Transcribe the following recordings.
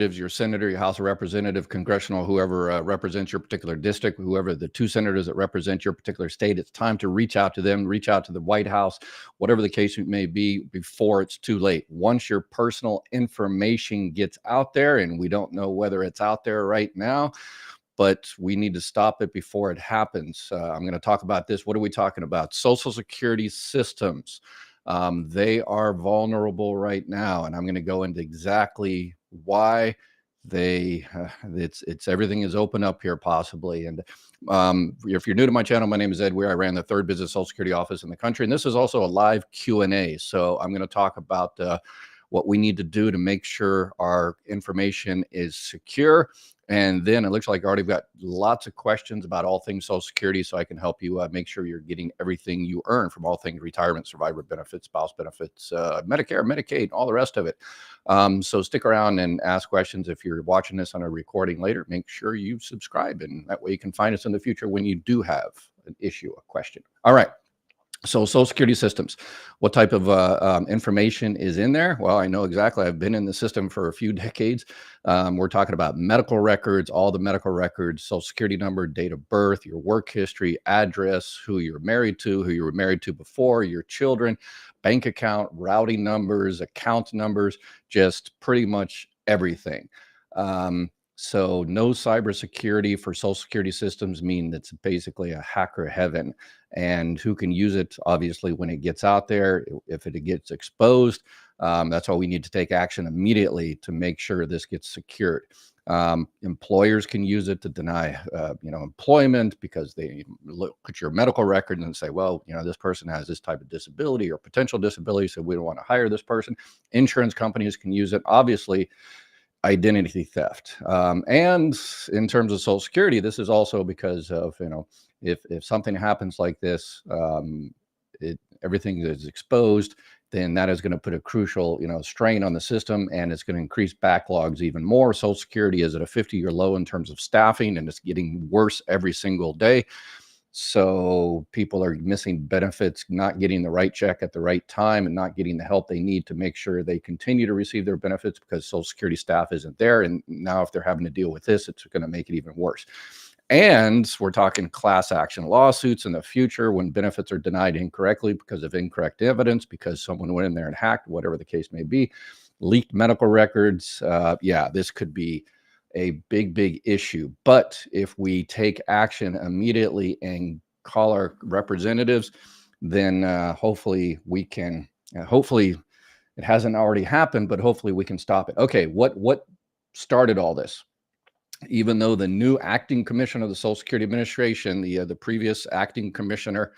your senator, your House of Representative, congressional, whoever represents your particular district, whoever the 2 senators that represent your particular state, it's time to reach out to them, reach out to the White House, whatever the case may be, before it's too late. Once your personal information gets out there, and we don't know whether it's out there right now, but we need to stop it before it happens. I'm going to talk about this. What are we talking about? Social Security systems. They are vulnerable right now, and I'm going to go into exactly why it's everything is open up here possibly. And if you're new to my channel, my name is Ed Weir. I ran the 3rd business Social Security office in the country, and this is also a live Q&A. So I'm going to talk about what we need to do to make sure our information is secure. And then it looks like I already got lots of questions about all things Social Security, so I can help you make sure you're getting everything you earn from all things retirement, survivor benefits, spouse benefits, Medicare, Medicaid, all the rest of it. So stick around and ask questions. If you're watching this on a recording later, make sure you subscribe, and that way you can find us in the future when you do have an issue, a question. All right. So Social Security systems, what type of information is in there? Well, I know exactly. I've been in the system for a few decades. We're talking about medical records, all the medical records, Social Security number, date of birth, your work history, address, who you're married to, who you were married to before, your children, bank account, routing numbers, account numbers, just pretty much everything. So no cybersecurity for Social Security systems mean it's basically a hacker heaven. And who can use it? Obviously, when it gets out there, if it gets exposed, that's why we need to take action immediately to make sure this gets secured. Employers can use it to deny, employment, because they look at your medical record and say, well, this person has this type of disability or potential disability, so we don't want to hire this person. Insurance companies can use it. Obviously, identity theft. And in terms of Social Security, this is also because of, if something happens like this, everything is exposed, then that is going to put a crucial, strain on the system, and it's going to increase backlogs even more. Social Security is at a 50-year low in terms of staffing, and it's getting worse every single day. So people are missing benefits, not getting the right check at the right time, and not getting the help they need to make sure they continue to receive their benefits, because Social Security staff isn't there. And now if they're having to deal with this, it's going to make it even worse. And we're talking class action lawsuits in the future when benefits are denied incorrectly because of incorrect evidence, because someone went in there and hacked, whatever the case may be, leaked medical records. This could be a big issue. But if we take action immediately and call our representatives, then hopefully we can, hopefully it hasn't already happened, but hopefully we can stop it. Okay, what started all this? Even though the new acting commissioner of the Social Security Administration, the previous acting commissioner,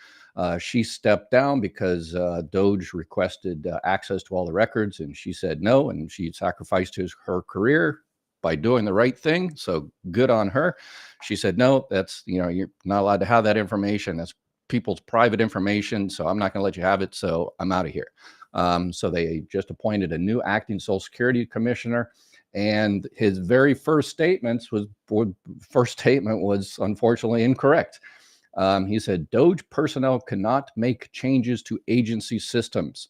she stepped down because DOGE requested access to all the records, and she said no, and she sacrificed her career by doing the right thing. So good on her. She said, no, that's, you're not allowed to have that information. That's people's private information. So I'm not going to let you have it. So I'm out of here. So they just appointed a new acting Social Security commissioner. And his very first statement was unfortunately incorrect. He said, DOGE personnel cannot make changes to agency systems,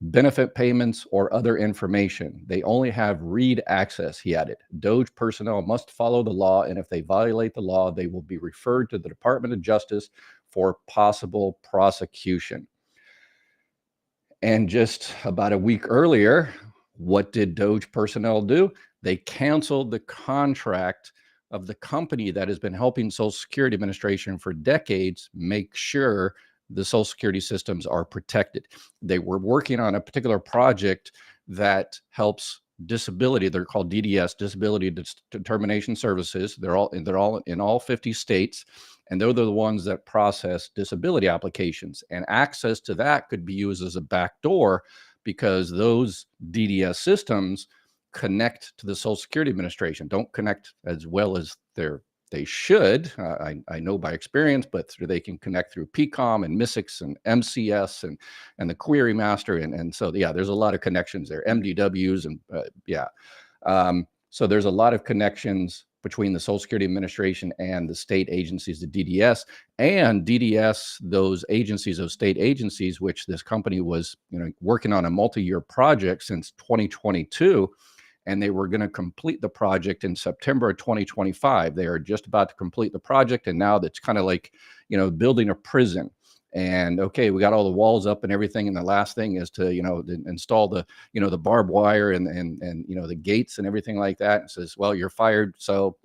benefit payments, or other information. They only have read access, he added. DOGE personnel must follow the law, and if they violate the law, they will be referred to the Department of Justice for possible prosecution. And just about a week earlier, what did DOGE personnel do? They canceled the contract of the company that has been helping Social Security Administration for decades make sure the Social Security systems are protected. They were working on a particular project that helps disability. They're called DDS, Disability Determination Services. They're all in all 50 states, and they're the ones that process disability applications. And access to that could be used as a backdoor, because those DDS systems connect to the Social Security Administration, don't connect as well as they should. I know by experience, but they can connect through PCOM and MISIX and MCS and the Query Master. And so, there's a lot of connections there, MDWs. And so there's a lot of connections between the Social Security Administration and the state agencies, the DDS. And DDS, those state agencies, which this company was working on a multi-year project since 2022. and they were going to complete the project in September of 2025. They are just about to complete the project, and now that's kind of like, building a prison. And okay, we got all the walls up and everything, and the last thing is to install the the barbed wire and the gates and everything like that. And says, well, you're fired, so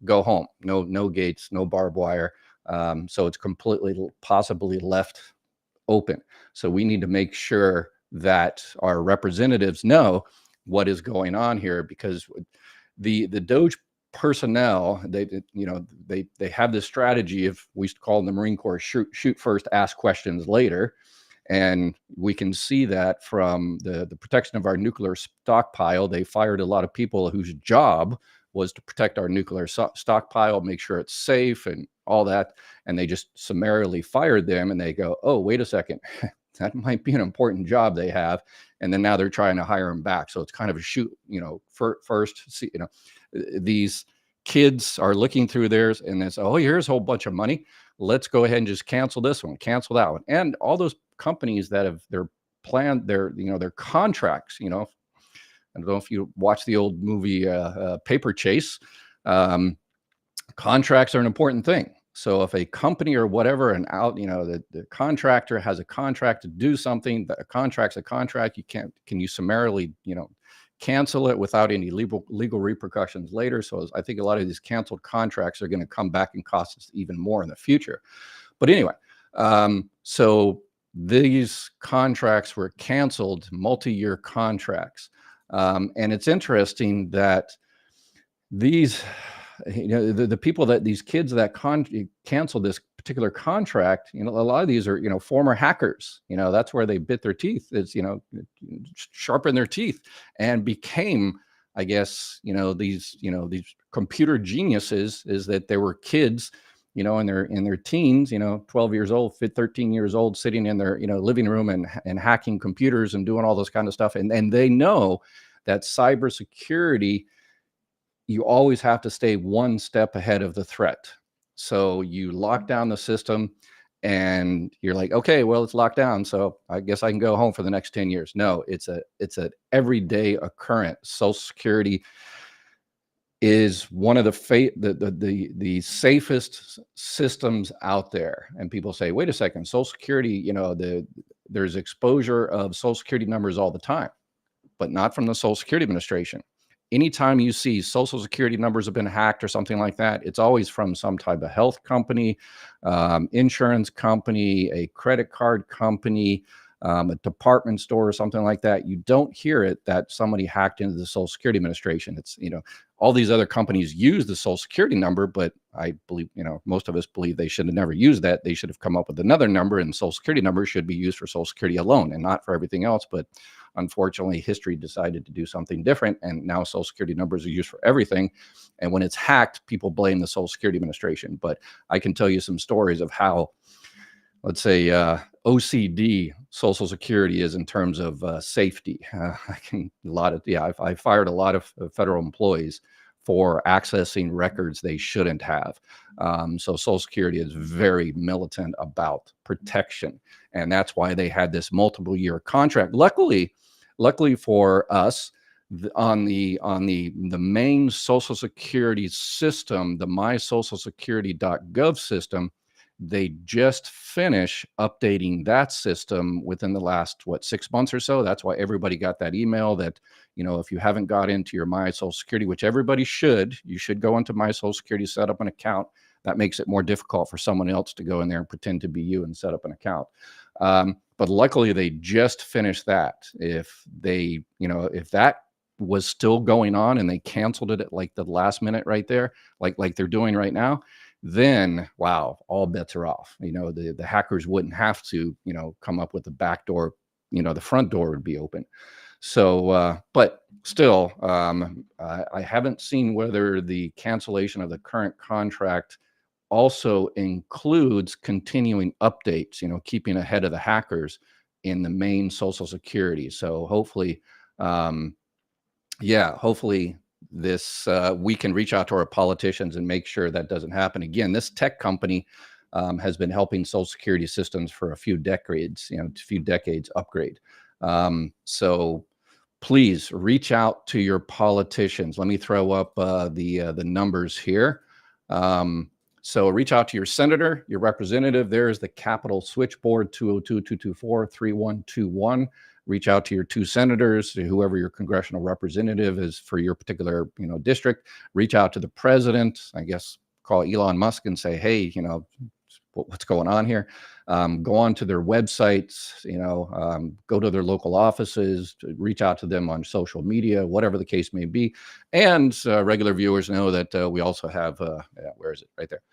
go home. No gates, no barbed wire. So it's completely possibly left open. So we need to make sure that our representatives know what is going on here, because the DOGE personnel, they have this strategy of, we used to call in the Marine Corps, shoot first, ask questions later. And we can see that from the protection of our nuclear stockpile. They fired a lot of people whose job was to protect our nuclear stockpile, make sure it's safe and all that. And they just summarily fired them, and they go, oh, wait a second, that might be an important job they have. And then now they're trying to hire them back. So it's kind of a shoot, first, see, these kids are looking through theirs and they say, oh, here's a whole bunch of money. Let's go ahead and just cancel this one, cancel that one. And all those companies that have their contracts, I don't know if you watch the old movie Paper Chase. Contracts are an important thing. So if a company or whatever, the contractor has a contract to do something, a contract's a contract. Can you summarily, cancel it without any legal repercussions later? So I think a lot of these canceled contracts are going to come back and cost us even more in the future. But anyway, so these contracts were canceled, multi-year contracts. And it's interesting that these, the people that these kids that canceled this particular contract, a lot of these are, former hackers. That's where they bit their teeth. It's, sharpen their teeth and became, I guess, these computer geniuses. Is that there were kids, in their teens, 12 years old, 13 years old, sitting in their, living room and hacking computers and doing all this kind of stuff. And they know that cybersecurity, you always have to stay one step ahead of the threat. So you lock down the system and you're like, okay, well, it's locked down, so I guess I can go home for the next 10 years. No, it's an everyday occurrence. Social Security is one of the safest systems out there. And people say, wait a second, Social Security, there's exposure of Social Security numbers all the time, but not from the Social Security Administration. Anytime you see Social Security numbers have been hacked or something like that, it's always from some type of health company, insurance company, a credit card company, a department store or something like that. You don't hear it that somebody hacked into the Social Security Administration. It's, all these other companies use the Social Security number, but I believe, most of us believe they should have never used that. They should have come up with another number, and Social Security number should be used for Social Security alone and not for everything else. But unfortunately, history decided to do something different, and now Social Security numbers are used for everything. And when it's hacked, people blame the Social Security Administration. But I can tell you some stories of how, let's say, OCD Social Security is in terms of safety. I fired a lot of federal employees for accessing records they shouldn't have. So Social Security is very militant about protection, and that's why they had this multiple year contract. Luckily for us, on the main Social Security system, the mysocialsecurity.gov system, they just finished updating that system within the last 6 months or so. That's why everybody got that email that, if you haven't got into your My Social Security, which everybody should, you should go into My Social Security, set up an account. That makes it more difficult for someone else to go in there and pretend to be you and set up an account. But luckily they just finished that. If that was still going on and they canceled it at like the last minute right there, like they're doing right now, then wow, all bets are off. The hackers wouldn't have to, come up with the back door, the front door would be open. So, but still, I haven't seen whether the cancellation of the current contract also includes continuing updates, keeping ahead of the hackers in the main Social Security. So hopefully, hopefully this we can reach out to our politicians and make sure that doesn't happen again. This tech company has been helping Social Security systems for a few decades, upgrade. So please reach out to your politicians. Let me throw up the numbers here. So reach out to your senator, your representative. There's the Capitol switchboard, 202-224-3121. Reach out to your two senators, whoever your congressional representative is for your particular district. Reach out to the president. I guess call Elon Musk and say, hey, what's going on here? Go on to their websites, go to their local offices, reach out to them on social media, whatever the case may be. And regular viewers know that we also have, where is it? Right there.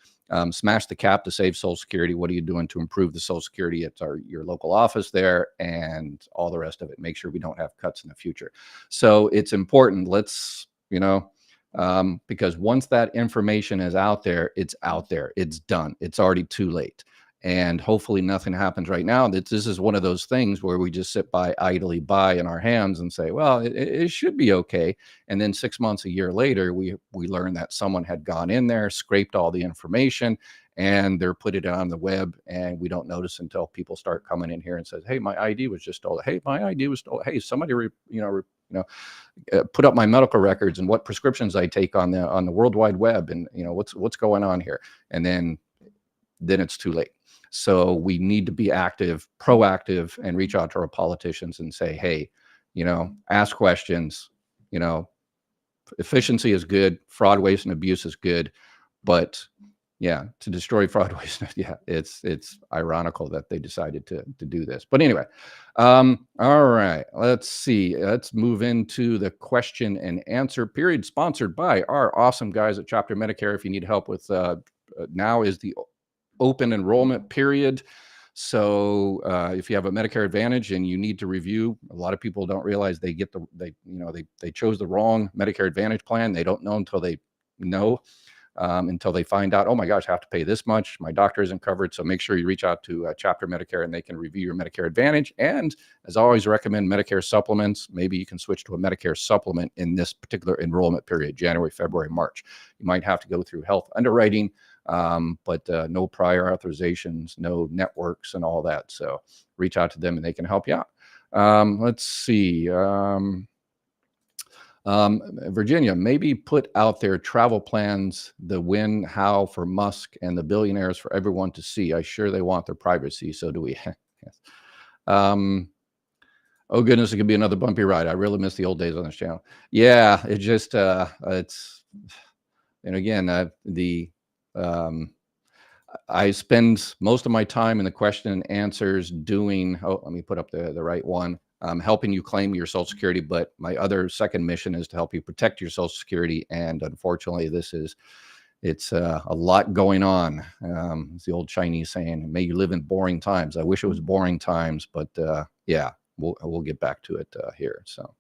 Smash the cap to save Social Security. What are you doing to improve the Social Security at your local office there, and all the rest of it? Make sure we don't have cuts in the future. So it's important. Let's, because once that information is out there, it's out there. It's done. It's already too late. And hopefully nothing happens right now. This is one of those things where we just sit idly by in our hands and say, well, it should be okay. And then 6 months, a year later, we learn that someone had gone in there, scraped all the information, and they're put it on the web, and we don't notice until people start coming in here and says, hey, my ID was just stolen. Hey, my ID was stolen. Hey, somebody put up my medical records and what prescriptions I take on the World Wide Web, and what's going on here. And then it's too late. So we need to be active, proactive, and reach out to our politicians and say, hey, ask questions. Efficiency is good, fraud, waste, and abuse is good, but yeah, to destroy fraud, waste, yeah, it's ironical that they decided to do this. But anyway, all right, let's see. Let's move into the question and answer period, sponsored by our awesome guys at Chapter Medicare. If you need help with now is the open enrollment period. So if you have a Medicare Advantage and you need to review, a lot of people don't realize they chose the wrong Medicare Advantage plan. They don't know until they know. Until they find out, oh my gosh, I have to pay this much. My doctor isn't covered. So make sure you reach out to Chapter Medicare and they can review your Medicare Advantage. And as I always recommend, Medicare supplements. Maybe you can switch to a Medicare supplement in this particular enrollment period, January, February, March. You might have to go through health underwriting, but no prior authorizations, no networks and all that. So reach out to them and they can help you out. Let's see. Virginia, maybe put out their travel plans, the when, how for Musk and the billionaires for everyone to see. I sure they want their privacy. So do we. Yes. Oh goodness, it could be another bumpy ride. I really miss the old days on this channel. Yeah, it just it's, and again, I spend most of my time in the question and answers doing, let me put up the right one. Helping you claim your Social Security, but my other second mission is to help you protect your Social Security. And unfortunately, it's a lot going on. It's the old Chinese saying, may you live in boring times. I wish it was boring times, but yeah, we'll get back to it here. So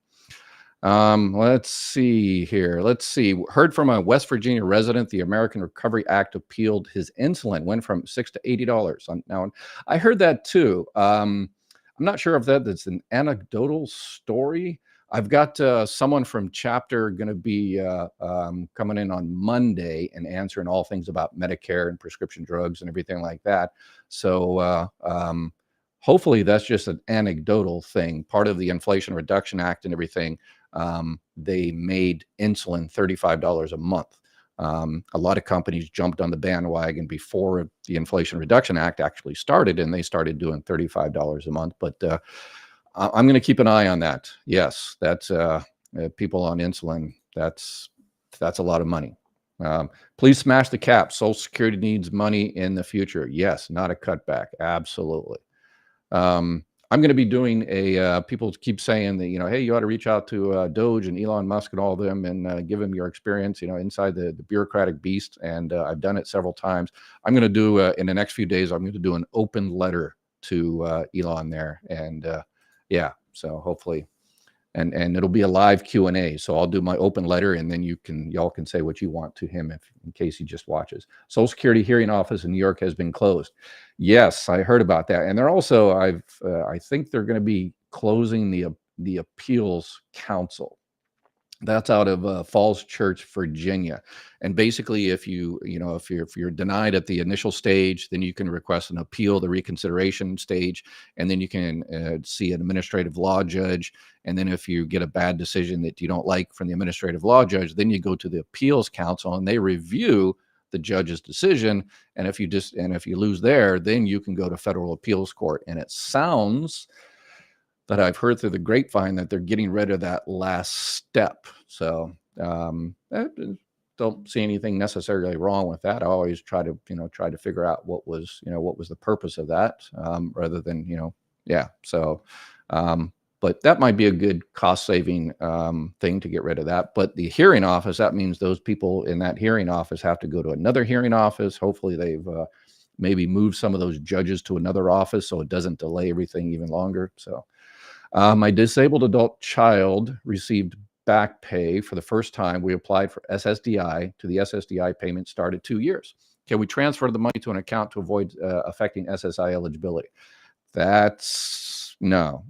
let's see here. Let's see. Heard from a West Virginia resident, the American Recovery Act appealed his insulin, went from $6 to $80. Now, I heard that too. I'm not sure if that's an anecdotal story. I've got someone from Chapter going to be coming in on Monday and answering all things about Medicare and prescription drugs and everything like that. So hopefully that's just an anecdotal thing. Part of the Inflation Reduction Act and everything, they made insulin $35 a month. A lot of companies jumped on the bandwagon before the Inflation Reduction Act actually started, and they started doing $35 a month. But I'm going to keep an eye on that. Yes, that's people on insulin. That's a lot of money. Please smash the cap. Social Security needs money in the future. Yes, not a cutback. Absolutely. I'm going to be doing people keep saying that, hey, you ought to reach out to DOGE and Elon Musk and all of them and give them your experience, inside the bureaucratic beast. And I've done it several times. I'm going to do in the next few days, I'm going to do an open letter to Elon there. And yeah, so hopefully, and it'll be a live Q&A. So I'll do my open letter and then y'all can say what you want to him in case he just watches. Social Security hearing office in New York has been closed. Yes, I heard about that. And they're also, I think they're going to be closing the appeals council. That's out of Falls Church, Virginia. And basically, if you're denied at the initial stage, then you can request an appeal, the reconsideration stage, and then you can see an administrative law judge. And then if you get a bad decision that you don't like from the administrative law judge, then you go to the appeals council and they review the judge's decision. And if you lose there, then you can go to federal appeals court. And it sounds that I've heard through the grapevine that they're getting rid of that last step. So don't see anything necessarily wrong with that. I always try to figure out what was the purpose of that, rather than, yeah. So, but that might be a good cost saving thing to get rid of that. But the hearing office, that means those people in that hearing office have to go to another hearing office. Hopefully they've maybe moved some of those judges to another office so it doesn't delay everything even longer. So my disabled adult child received back pay for the first time. We applied for SSDI. To the SSDI payment started 2 years. Can we transfer the money to an account to avoid affecting SSI eligibility? That's no.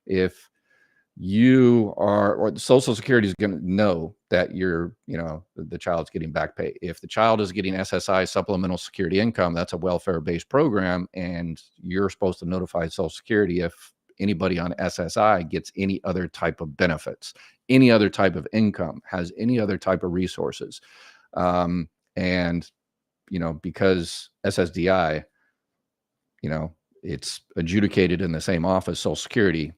If you are, or the Social Security is going to know that the child's getting back pay. If the child is getting SSI, supplemental security income, that's a welfare-based program, and you're supposed to notify Social Security if anybody on SSI gets any other type of benefits, any other type of income, has any other type of resources. And, because SSDI, it's adjudicated in the same office, Social Security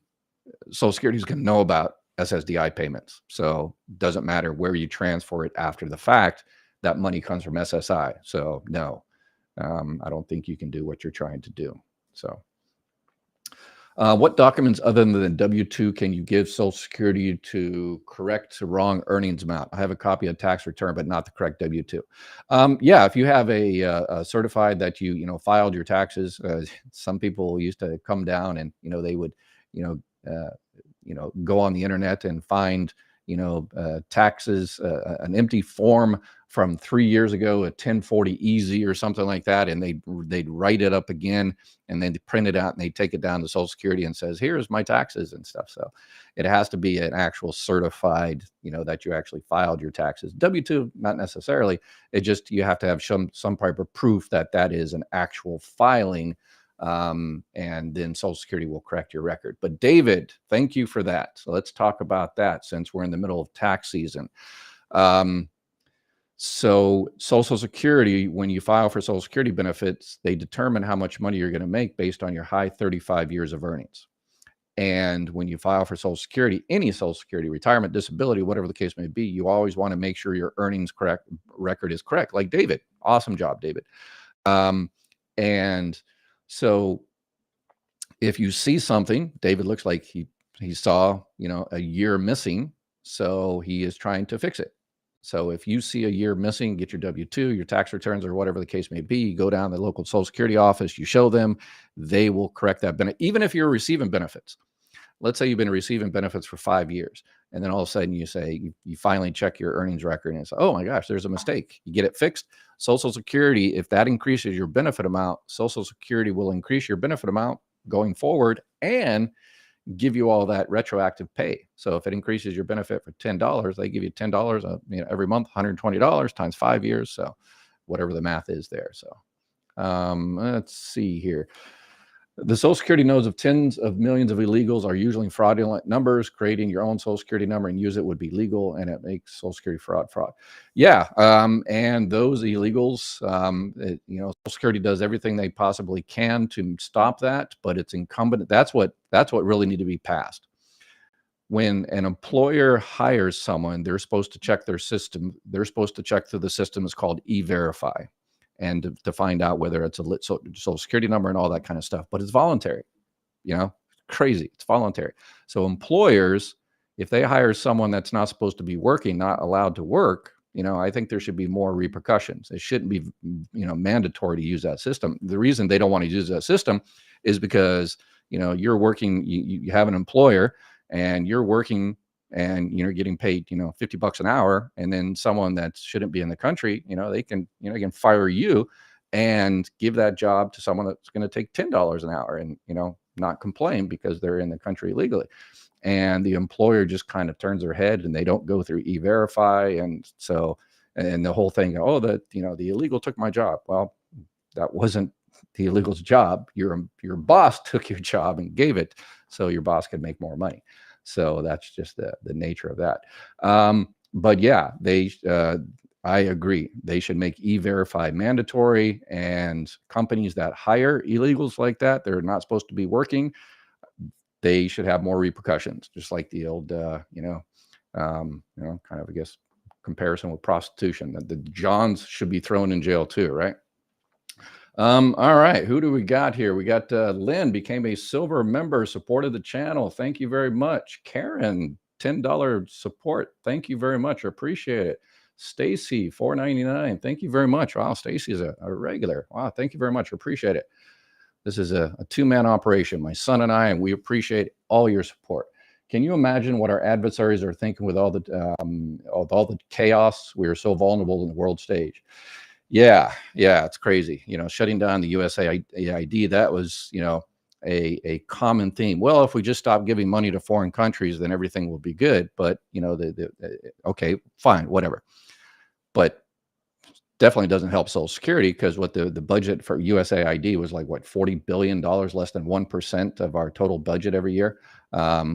is going to know about SSDI payments. So it doesn't matter where you transfer it after the fact, that money comes from SSI. So no, I don't think you can do what you're trying to do. So what documents other than the W-2 can you give Social Security to correct the wrong earnings amount? I have a copy of tax return, but not the correct W-2. Yeah, if you have a certified that you filed your taxes, some people used to come down and they would go on the internet and find taxes, an empty form from 3 years ago, a 1040 easy or something like that, and they'd write it up again, and then they print it out and they take it down to Social Security and says, here's my taxes and stuff. So it has to be an actual certified, that you actually filed your taxes. W-2, not necessarily. It just, you have to have some type of proof that is an actual filing, and then Social Security will correct your record. But David, thank you for that. So let's talk about that since we're in the middle of tax season. So Social Security, when you file for Social Security benefits, they determine how much money you're going to make based on your high 35 years of earnings. And when you file for Social Security, any Social Security, retirement, disability, whatever the case may be, you always want to make sure your earnings record is correct. Like David, awesome job, David. And so if you see something, David looks like he saw, a year missing, so he is trying to fix it. So if you see a year missing, get your W-2, your tax returns, or whatever the case may be, you go down to the local Social Security office, you show them, they will correct that benefit. Even if you're receiving benefits, let's say you've been receiving benefits for 5 years, and then all of a sudden you say, you finally check your earnings record and it's, oh my gosh, there's a mistake. You get it fixed. Social Security, if that increases your benefit amount, Social Security will increase your benefit amount going forward and give you all that retroactive pay. So if it increases your benefit for $10, they give you $10 every month, $120 times 5 years. So whatever the math is there. So let's see here. The Social Security knows of tens of millions of illegals are usually fraudulent numbers. Creating your own Social Security number and use it would be legal, and it makes Social Security fraud. Yeah, and those illegals, Social Security does everything they possibly can to stop that, but it's incumbent. That's what really need to be passed. When an employer hires someone, they're supposed to check their system. They're supposed to check through the system. It's called E-Verify. And to find out whether it's a Social Security number and all that kind of stuff. But it's voluntary, crazy. It's voluntary. So employers, if they hire someone that's not supposed to be working, not allowed to work, I think there should be more repercussions. It shouldn't be, mandatory to use that system. The reason they don't want to use that system is because, you're working, you have an employer and you're working and you're getting paid, $50 an hour, and then someone that shouldn't be in the country, they can fire you and give that job to someone that's going to take $10 an hour. And, not complain because they're in the country illegally. And the employer just kind of turns their head and they don't go through E-Verify. And so, and the whole thing, oh, the illegal took my job. Well, that wasn't the illegal's job. Your boss took your job and gave it so your boss could make more money. So that's just the nature of that. But yeah, I agree. They should make E-Verify mandatory, and companies that hire illegals like that, they're not supposed to be working, they should have more repercussions, just like the old, kind of, I guess, comparison with prostitution. That the Johns should be thrown in jail too, right? All right, who do we got here? We got Lynn became a silver member, supported the channel. Thank you very much. Karen, $10 support. Thank you very much. I appreciate it. Stacy, $4.99. Thank you very much. Wow, Stacy is a regular. Wow, thank you very much. I appreciate it. This is a two-man operation, my son and I, and we appreciate all your support. Can you imagine what our adversaries are thinking with all the chaos? We are so vulnerable in the world stage. Yeah, it's crazy. Shutting down the USAID, that was, a common theme. Well, if we just stop giving money to foreign countries, then everything will be good. But, okay, fine, whatever. But definitely doesn't help Social Security, because what the budget for USAID was like, what, $40 billion, less than 1% of our total budget every year.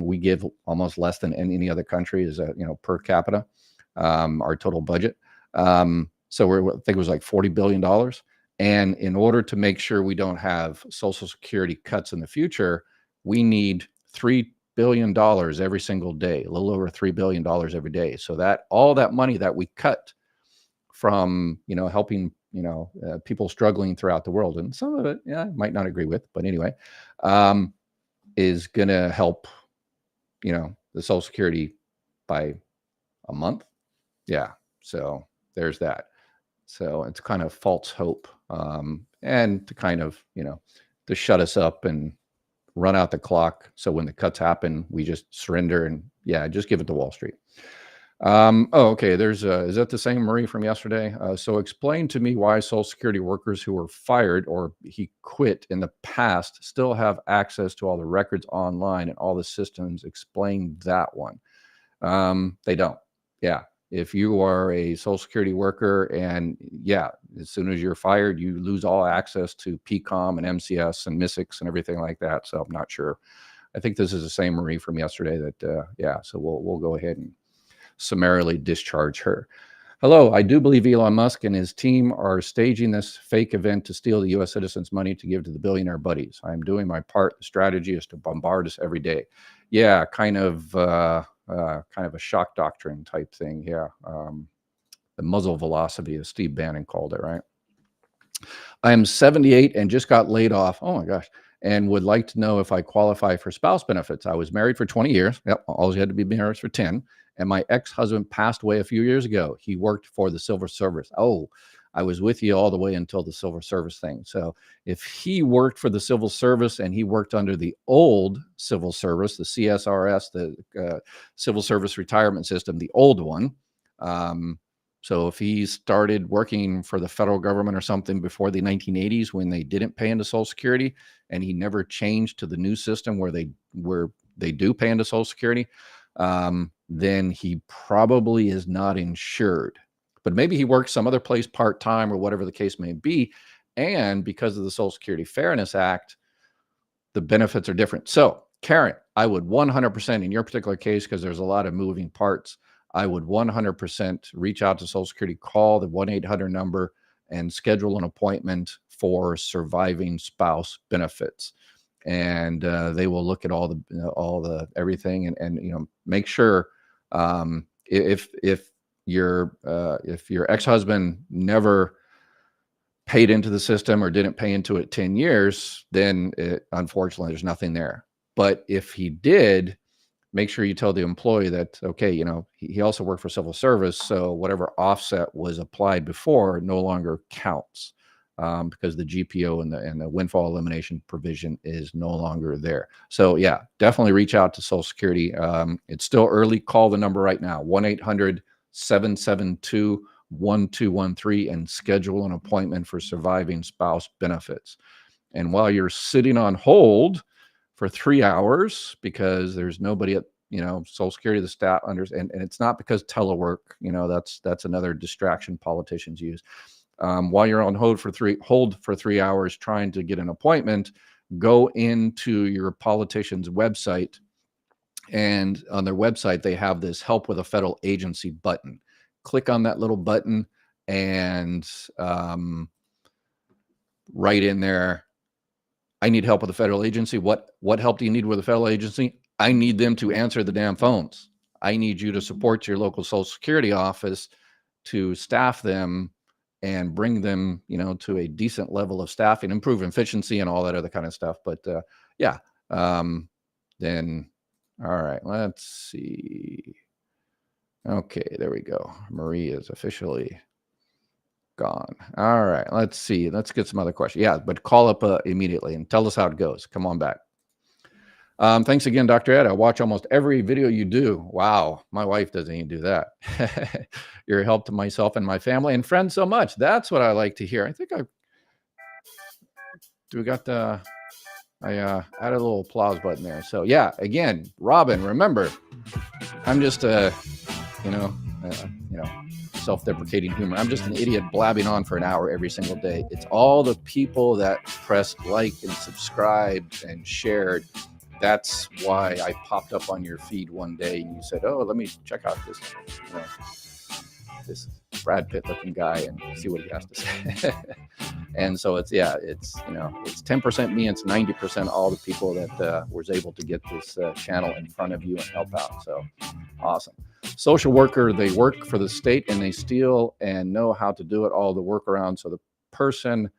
We give almost less than any other country is, per capita, our total budget. So I think it was like $40 billion. And in order to make sure we don't have Social Security cuts in the future, we need $3 billion every single day, a little over $3 billion every day. So that all that money that we cut from, helping, people struggling throughout the world, and some of it, I might not agree with, but anyway, is going to help, the Social Security by a month. Yeah. So there's that. So it's kind of false hope, and to kind of, to shut us up and run out the clock. So when the cuts happen, we just surrender and just give it to Wall Street. Okay. Is that the same Marie from yesterday? So explain to me why Social Security workers who were fired or he quit in the past still have access to all the records online and all the systems. Explain that one. They don't. Yeah. If you are a Social Security worker and as soon as you're fired, you lose all access to PCOM and MCS and MISICs and everything like that. So I'm not sure. I think this is the same Marie from yesterday that, so we'll go ahead and summarily discharge her. Hello, I do believe Elon Musk and his team are staging this fake event to steal the U.S. citizens' money to give to the billionaire buddies. I am doing my part. The strategy is to bombard us every day. Yeah, kind of a shock doctrine type thing. Yeah, the muzzle velocity, as Steve Bannon called it, right? I am 78 and just got laid off. Oh my gosh. And would like to know if I qualify for spouse benefits. I was married for 20 years. Yep, all you had to be married for 10. And my ex-husband passed away a few years ago. He worked for the Civil Service. Oh, I was with you all the way until the Civil Service thing. So if he worked for the Civil Service and he worked under the old Civil Service, the CSRS, the Civil Service Retirement System, the old one. So if he started working for the federal government or something before the 1980s when they didn't pay into Social Security, and he never changed to the new system where they do pay into Social Security, then he probably is not insured. But maybe he works some other place part-time or whatever the case may be. And because of the Social Security Fairness Act, the benefits are different. So Karen, I would 100% in your particular case, because there's a lot of moving parts, I would 100% reach out to Social Security, call the 1-800 number and schedule an appointment for surviving spouse benefits. And they will look at all the everything and make sure if your ex-husband never paid into the system or didn't pay into it 10 years, then unfortunately there's nothing there. But if he did, make sure you tell the employee that, okay, he also worked for civil service. So whatever offset was applied before no longer counts, because the GPO and the windfall elimination provision is no longer there. So yeah, definitely reach out to Social Security. It's still early. Call the number right now, 1-800-772-1213, and schedule an appointment for surviving spouse benefits. And while you're sitting on hold for 3 hours because there's nobody at, Social Security, the staff and it's not because telework, that's another distraction politicians use. While you're on hold for 3 hours trying to get an appointment, go into your politician's website, and on their website, they have this help with a federal agency button. Click on that little button and write in there, I need help with a federal agency. What help do you need with a federal agency? I need them to answer the damn phones. I need you to support your local Social Security office to staff them and bring them, to a decent level of staffing, improve efficiency and all that other kind of stuff. But yeah, then, all right, let's see. Okay, there we go. Marie is officially gone. All right, let's see. Let's get some other questions. Yeah, but call up immediately and tell us how it goes. Come on back. Thanks again, Dr. Ed. I watch almost every video you do. Wow, my wife doesn't even do that. You're a help to myself and my family and friends so much. That's what I like to hear. I think I added a little applause button there. So yeah, again, Robin, remember, I'm just self-deprecating humor. I'm just an idiot blabbing on for an hour every single day. It's all the people that pressed like and subscribed and shared. That's why I popped up on your feed one day and you said, oh, let me check out this, this Brad Pitt looking guy and see what he has to say. And so it's 10% me, it's 90% all the people that was able to get this channel in front of you and help out. So awesome. Social worker, they work for the state and they steal and know how to do it, all the workarounds. So the person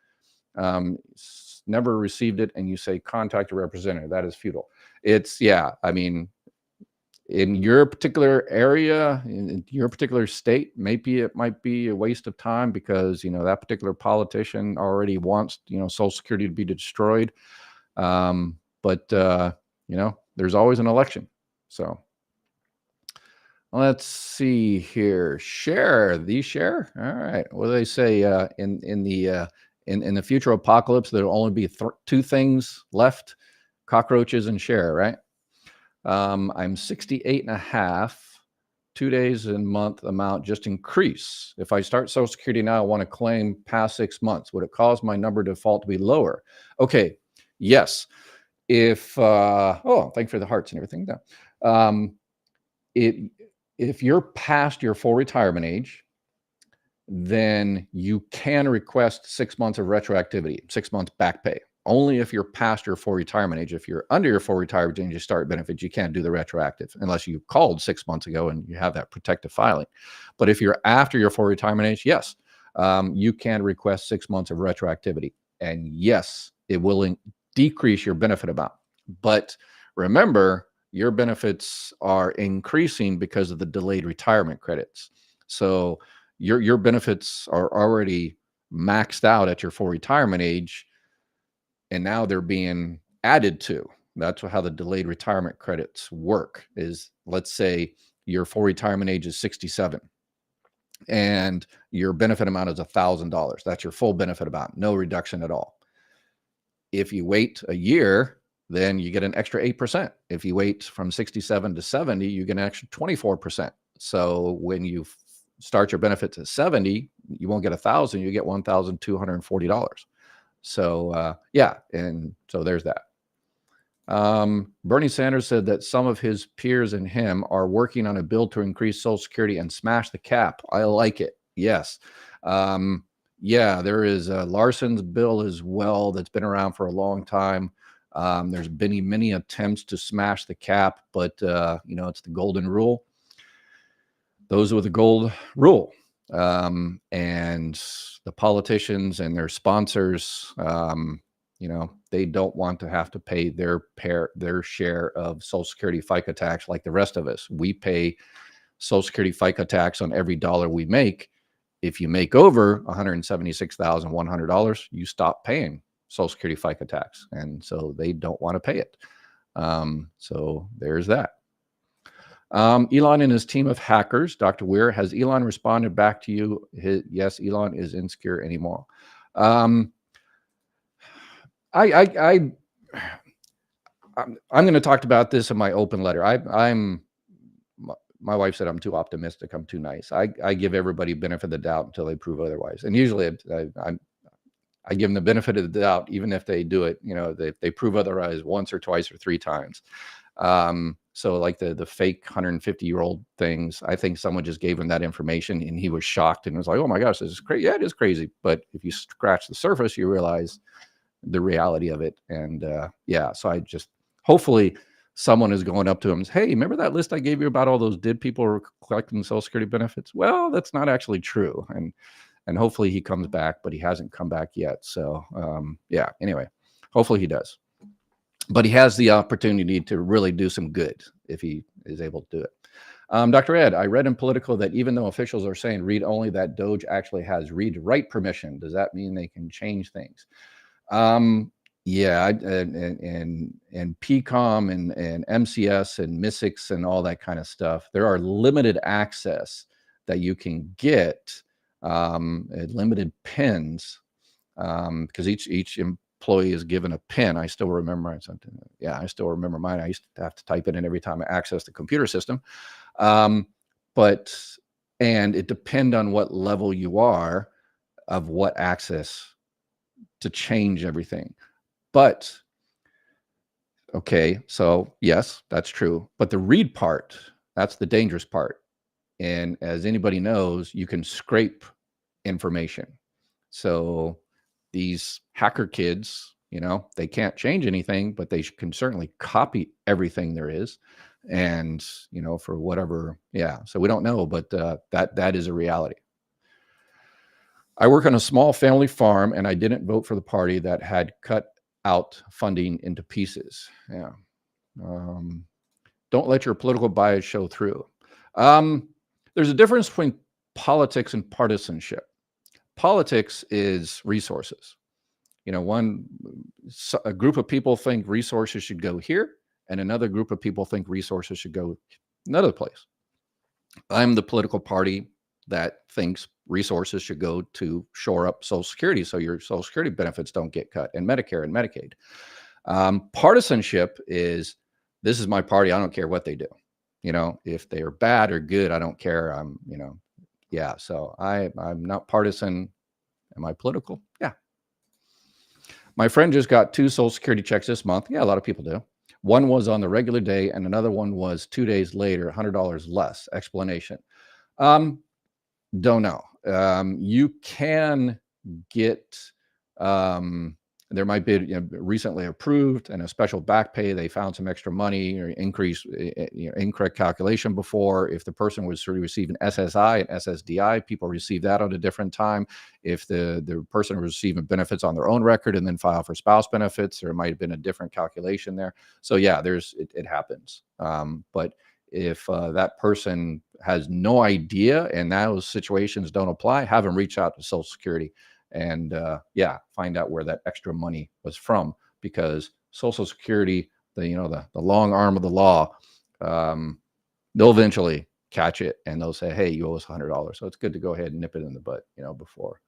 never received it and you say contact a representative. That is futile. It's, I mean, in your particular area, in your particular state, maybe it might be a waste of time because, that particular politician already wants, Social Security to be destroyed. But there's always an election. So let's see here. Share. All right. What do they say in the future apocalypse? There'll only be two things left: cockroaches and share. Right. I'm 68 and a half. 2 days and month amount just increase. If I start Social Security now, I want to claim past 6 months. Would it cause my number default to be lower? Okay. Yes. If thank you for the hearts and everything. If you're past your full retirement age, then you can request 6 months of retroactivity, 6 months back pay. Only if you're past your full retirement age. If you're under your full retirement age, you start benefits, you can't do the retroactive unless you called 6 months ago and you have that protective filing. But if you're after your full retirement age, yes, you can request 6 months of retroactivity. And yes, it will decrease your benefit amount. But remember, your benefits are increasing because of the delayed retirement credits. So your benefits are already maxed out at your full retirement age, and now they're being added to. That's how the delayed retirement credits work. Is, let's say your full retirement age is 67 and your benefit amount is $1,000. That's your full benefit amount, no reduction at all. If you wait a year, then you get an extra 8%. If you wait from 67 to 70, you get an extra 24%. So when you start your benefits at 70, you won't get $1,000, you get $1,240. So and so there's that. Bernie Sanders said that some of his peers and him are working on a bill to increase Social Security and smash the cap. I like it. Yes. There is a Larson's bill as well that's been around for a long time. There's been many attempts to smash the cap, but it's the golden rule. Those with the gold rule. And the politicians and their sponsors, they don't want to have to pay their share of Social Security FICA tax like the rest of us. We pay Social Security FICA tax on every dollar we make. If you make over $176,100, you stop paying Social Security FICA tax. And so they don't want to pay it. So there's that. Elon and his team of hackers, Dr. Weir, has Elon responded back to you? Yes, Elon is insecure anymore. I I'm going to talk about this in my open letter. My wife said I'm too optimistic. I'm too nice. I give everybody benefit of the doubt until they prove otherwise. And usually I give them the benefit of the doubt, even if they do it, they prove otherwise once or twice or three times. So like the fake 150-year-old things, I think someone just gave him that information and he was shocked and was like, oh my gosh, this is crazy. Yeah, it is crazy. But if you scratch the surface, you realize the reality of it. And so I just, hopefully someone is going up to him and says, hey, remember that list I gave you about all those DID people who were collecting Social Security benefits? Well, that's not actually true. And hopefully he comes back, but he hasn't come back yet. So anyway, hopefully he does. But he has the opportunity to really do some good if he is able to do it. Dr. Ed, I read in Politico that even though officials are saying read only, that DOGE actually has read-write permission. Does that mean they can change things? Yeah, and PCOM and MCS and MISICs and all that kind of stuff, there are limited access that you can get, limited pins, because each employee is given a pin. I still remember something. Yeah, I still remember mine. I used to have to type it in every time I accessed the computer system. And it depends on what level you are of what access to change everything. But okay, so yes, that's true. But the read part, that's the dangerous part. And as anybody knows, you can scrape information. So these hacker kids, they can't change anything, but they can certainly copy everything there is. And, for whatever, so we don't know, but that is a reality. I work on a small family farm and I didn't vote for the party that had cut out funding into pieces. Yeah. Don't let your political bias show through. There's a difference between politics and partisanship. Politics is resources. A group of people think resources should go here, and another group of people think resources should go another place. I'm the political party that thinks resources should go to shore up Social Security so your Social Security benefits don't get cut, and Medicare and Medicaid. Partisanship is, this is my party, I don't care what they do. If they are bad or good, I don't care. So I'm not partisan. Am I political? Yeah. My friend just got 2 Social Security checks this month. Yeah, a lot of people do. One was on the regular day and another one was 2 days later, $100 less. Explanation. Don't know. You can get, there might be recently approved and a special back pay. They found some extra money or incorrect calculation before. If the person was receiving SSI and SSDI, people receive that at a different time. If the person was receiving benefits on their own record and then file for spouse benefits, there might have been a different calculation there. So yeah, it happens. But if that person has no idea and those situations don't apply, have them reach out to Social Security and find out where that extra money was from, because Social Security, the long arm of the law, they'll eventually catch it and they'll say, hey, you owe us $100. So it's good to go ahead and nip it in the butt, before.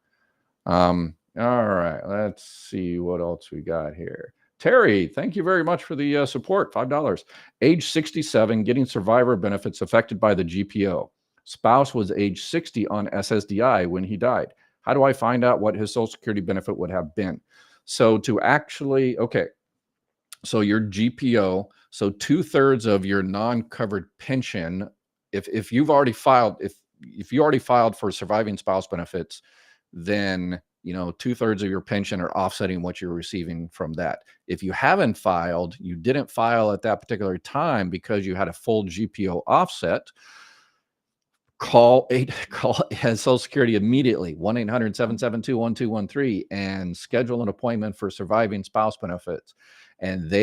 All right, let's see what else we got here. Terry, thank you very much for the support, $5. Age 67, getting survivor benefits affected by the GPO. Spouse was age 60 on SSDI when he died. How do I find out what his Social Security benefit would have been? So to actually, so your GPO, so 2/3 of your non-covered pension, if you've already filed, if you already filed for surviving spouse benefits, then 2/3 of your pension are offsetting what you're receiving from that. If you haven't filed, you didn't file at that particular time because you had a full GPO offset, call Social Security immediately, 1-800-772-1213, and schedule an appointment for surviving spouse benefits. And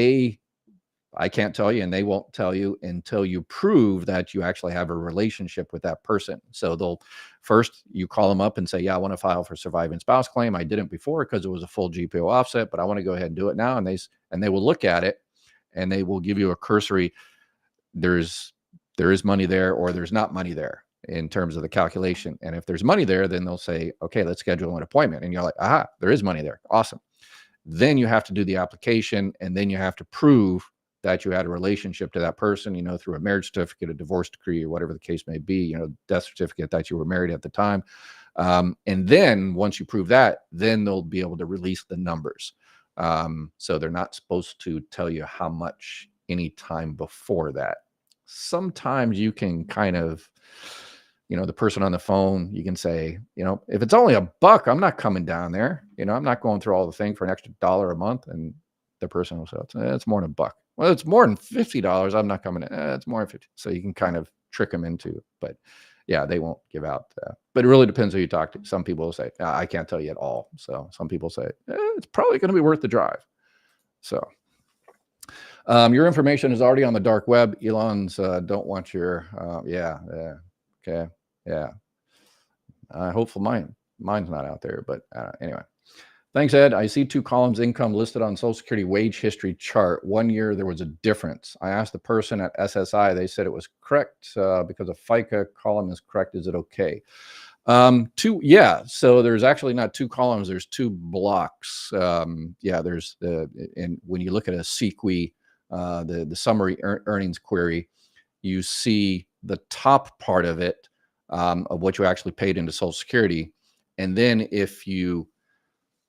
I can't tell you, and they won't tell you until you prove that you actually have a relationship with that person. So you call them up and say, yeah, I want to file for surviving spouse claim. I didn't before because it was a full GPO offset, but I want to go ahead and do it now. And they will look at it and they will give you a cursory, there is money there or there's not money there in terms of the calculation. And if there's money there, then they'll say, okay, let's schedule an appointment. And you're like, aha, there is money there. Awesome. Then you have to do the application, and then you have to prove that you had a relationship to that person, through a marriage certificate, a divorce decree, or whatever the case may be, death certificate, that you were married at the time. And then once you prove that, then they'll be able to release the numbers. So they're not supposed to tell you how much any time before that. Sometimes you can kind of, the person on the phone, you can say, if it's only $1, I'm not coming down there. I'm not going through all the thing for an extra $1 a month. And the person will say, it's more than $1. Well, it's more than $50. I'm not coming. It's more than 50. So you can kind of trick them into it. But yeah, they won't give out. But it really depends who you talk to. Some people will say, I can't tell you at all. So some people say, it's probably going to be worth the drive. So your information is already on the dark web. Elon's don't want your, okay. Yeah. Hopefully mine's not out there, but anyway. Thanks, Ed. I see 2 columns income listed on Social Security wage history chart. 1 year, there was a difference. I asked the person at SSI. They said it was correct because a FICA column is correct. Is it okay? Yeah. So there's actually not 2 columns. There's 2 blocks. There's and when you look at a SEQI, the summary earnings query, you see the top part of it of what you actually paid into Social Security. And then if you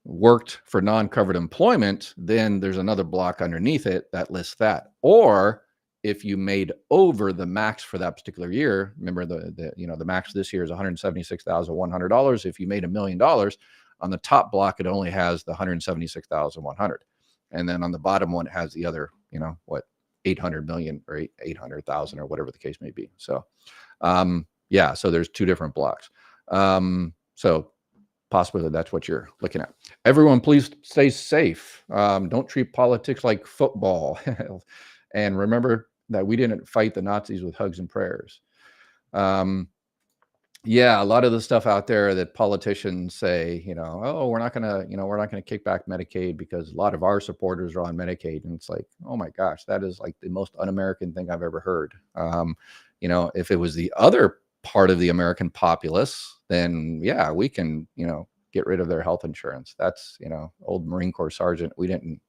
worked for non-covered employment, then there's another block underneath it that lists that. Or if you made over the max for that particular year, remember the max this year is $176,100. If you made $1 million, on the top block it only has the $176,100, and then on the bottom one it has the other 800 million or 800,000 or whatever the case may be. So so there's 2 different blocks. So possibly that's what you're looking at. Everyone, please stay safe. Don't treat politics like football. And remember that we didn't fight the Nazis with hugs and prayers. A lot of the stuff out there that politicians say, we're not gonna kick back Medicaid because a lot of our supporters are on Medicaid. And it's like, oh my gosh, that is like the most un-American thing I've ever heard. If it was the other part of the American populace, then yeah, we can, get rid of their health insurance. That's, old Marine Corps sergeant. We didn't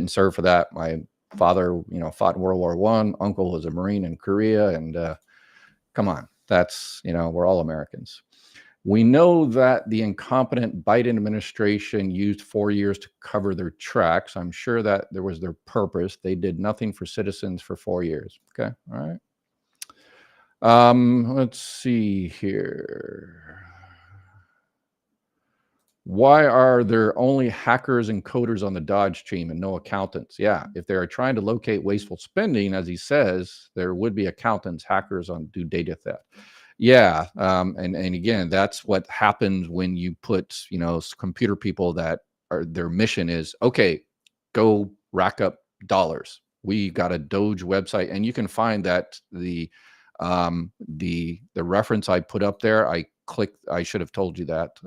serve for that. My father, fought in World War I. Uncle was a Marine in Korea. And come on, that's, we're all Americans. We know that the incompetent Biden administration used 4 years to cover their tracks. I'm sure that there was their purpose. They did nothing for citizens for 4 years. Okay. All right. Let's see here. Why are there only hackers and coders on the DOGE team and no accountants? Yeah, if they are trying to locate wasteful spending, as he says, there would be accountants, hackers on do data theft. Yeah, and again, that's what happens when you put, computer people that are their mission is, okay, go rack up dollars. We got a DOGE website, and you can find that the reference I put up there, I should have told you that.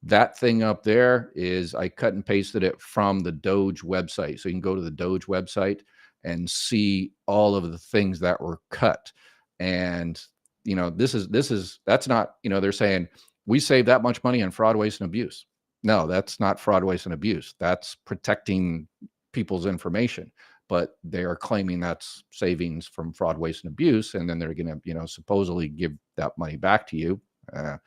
That thing up there is I cut and pasted it from the DOGE website. So you can go to the DOGE website and see all of the things that were cut. And, that's not, they're saying we saved that much money on fraud, waste, and abuse. No, that's not fraud, waste, and abuse. That's protecting people's information. But they are claiming that's savings from fraud, waste, and abuse. And then they're going to, supposedly give that money back to you. I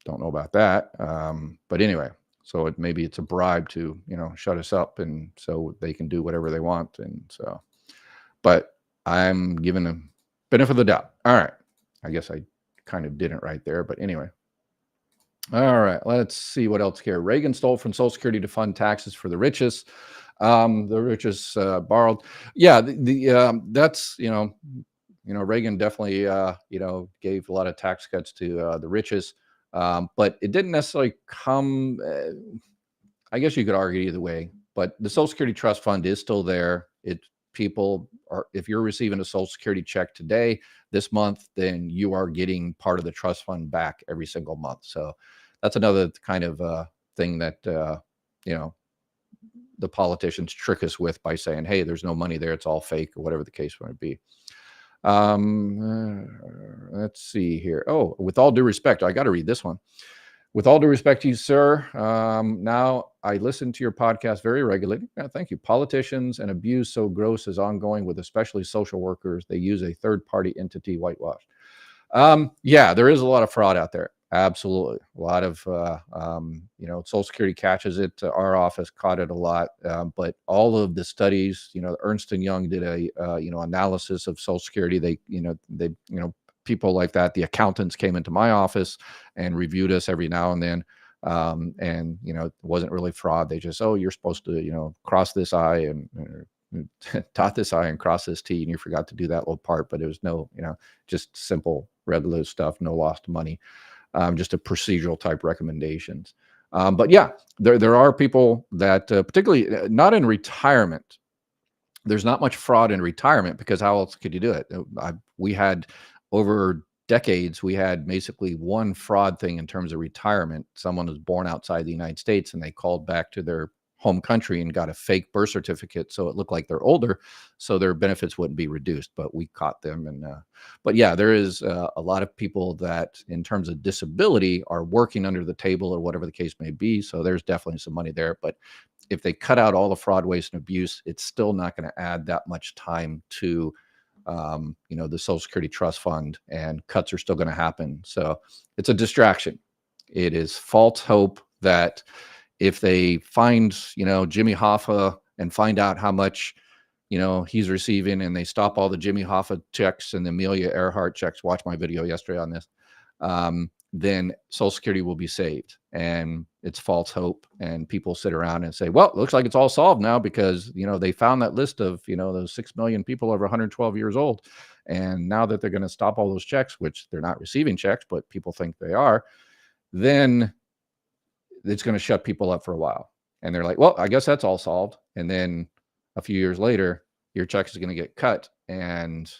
don't know about that. But anyway, so maybe it's a bribe to, shut us up, and so they can do whatever they want. And so, but I'm giving them benefit of the doubt. All right. I guess I kind of didn't right there, but anyway. All right. Let's see what else here. Reagan stole from Social Security to fund taxes for the richest. The richest borrowed. Yeah. That's, Reagan definitely, gave a lot of tax cuts to the richest, but it didn't necessarily come, I guess you could argue either way, but the Social Security Trust Fund is still there. If you're receiving a Social Security check today, this month, then you are getting part of the trust fund back every single month. So that's another kind of thing that, the politicians trick us with by saying, hey, there's no money there. It's all fake, or whatever the case might be. Let's see here. Oh, with all due respect, I got to read this one. With all due respect to you, sir, now I listen to your podcast very regularly. Yeah, thank you. Politicians and abuse so gross is ongoing with especially social workers. They use a third-party entity whitewash. Yeah, there is a lot of fraud out there. Absolutely. A lot of, Social Security catches it. Our office caught it a lot. But all of the studies, Ernst & Young did a, analysis of Social Security. People like that, the accountants came into my office and reviewed us every now and then. It wasn't really fraud. They just, oh, you're supposed to, cross this I and dot this I and cross this T, and you forgot to do that little part. But it was no, just simple regular stuff, no lost money, just a procedural type recommendations. But yeah, there are people that, particularly not in retirement, there's not much fraud in retirement because how else could you do it? We had over decades, we had basically one fraud thing in terms of retirement. Someone was born outside the United States and they called back to their home country and got a fake birth certificate so it looked like they're older, so their benefits wouldn't be reduced. But we caught them. But yeah, there is a lot of people that in terms of disability are working under the table or whatever the case may be. So there's definitely some money there. But if they cut out all the fraud, waste, and abuse, it's still not going to add that much time to the Social Security Trust Fund, and cuts are still going to happen. So it's a distraction. It is false hope that if they find, Jimmy Hoffa and find out how much, he's receiving, and they stop all the Jimmy Hoffa checks and the Amelia Earhart checks, watch my video yesterday on this, then Social Security will be saved. And it's false hope. And people sit around and say, well, it looks like it's all solved now because, they found that list of, those 6 million people over 112 years old. And now that they're going to stop all those checks, which they're not receiving checks, but people think they are, then it's going to shut people up for a while. And they're like, well, I guess that's all solved. And then a few years later, your check is going to get cut and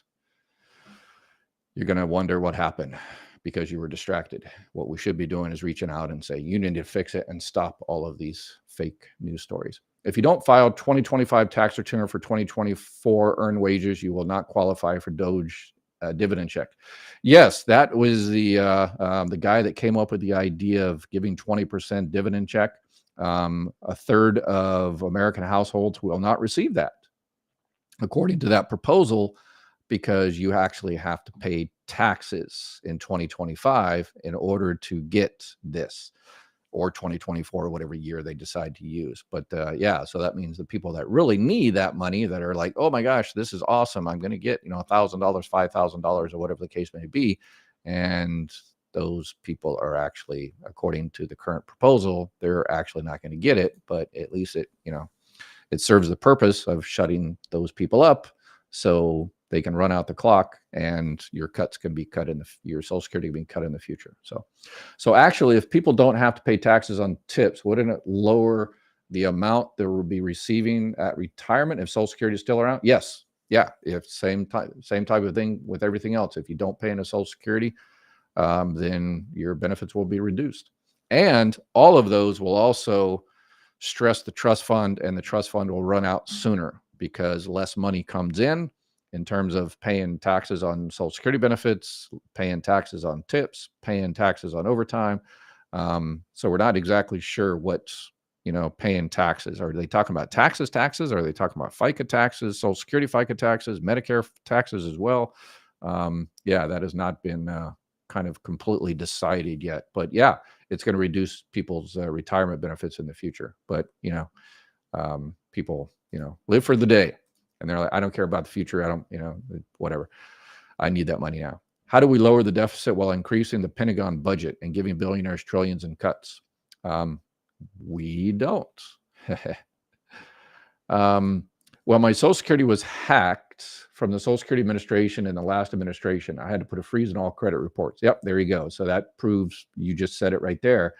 you're going to wonder what happened because you were distracted. What we should be doing is reaching out and say, you need to fix it and stop all of these fake news stories. If you don't file 2025 tax return for 2024 earned wages, you will not qualify for DOGE dividend check. Yes, that was the guy that came up with the idea of giving 20% dividend check. A third of American households will not receive that, according to that proposal, because you actually have to pay taxes in 2025 in order to get this, or 2024, whatever year they decide to use. But yeah, so that means the people that really need that money, that are like, oh my gosh, this is awesome, I'm going to get, $1,000, $5,000, or whatever the case may be. And those people are actually, according to the current proposal, they're actually not going to get it. But at least it serves the purpose of shutting those people up so they can run out the clock and your cuts can be cut your Social Security can be cut in the future. So actually, if people don't have to pay taxes on tips, wouldn't it lower the amount they will be receiving at retirement if Social Security is still around? Yes. Yeah. If same type of thing with everything else. If you don't pay into Social Security, then your benefits will be reduced. And all of those will also stress the trust fund, and the trust fund will run out sooner because less money comes in terms of paying taxes on Social Security benefits, paying taxes on tips, paying taxes on overtime. So we're not exactly sure what's, paying taxes. Are they talking about taxes? Are they talking about FICA taxes, Social Security FICA taxes, Medicare taxes as well? Yeah, that has not been kind of completely decided yet. But yeah, it's going to reduce people's retirement benefits in the future. But, people, live for the day. And they're like, I don't care about the future. I don't, whatever. I need that money now. How do we lower the deficit while increasing the Pentagon budget and giving billionaires trillions in cuts? We don't. Well, my Social Security was hacked from the Social Security Administration in the last administration. I had to put a freeze on all credit reports. Yep, there you go. So that proves, you just said it right there,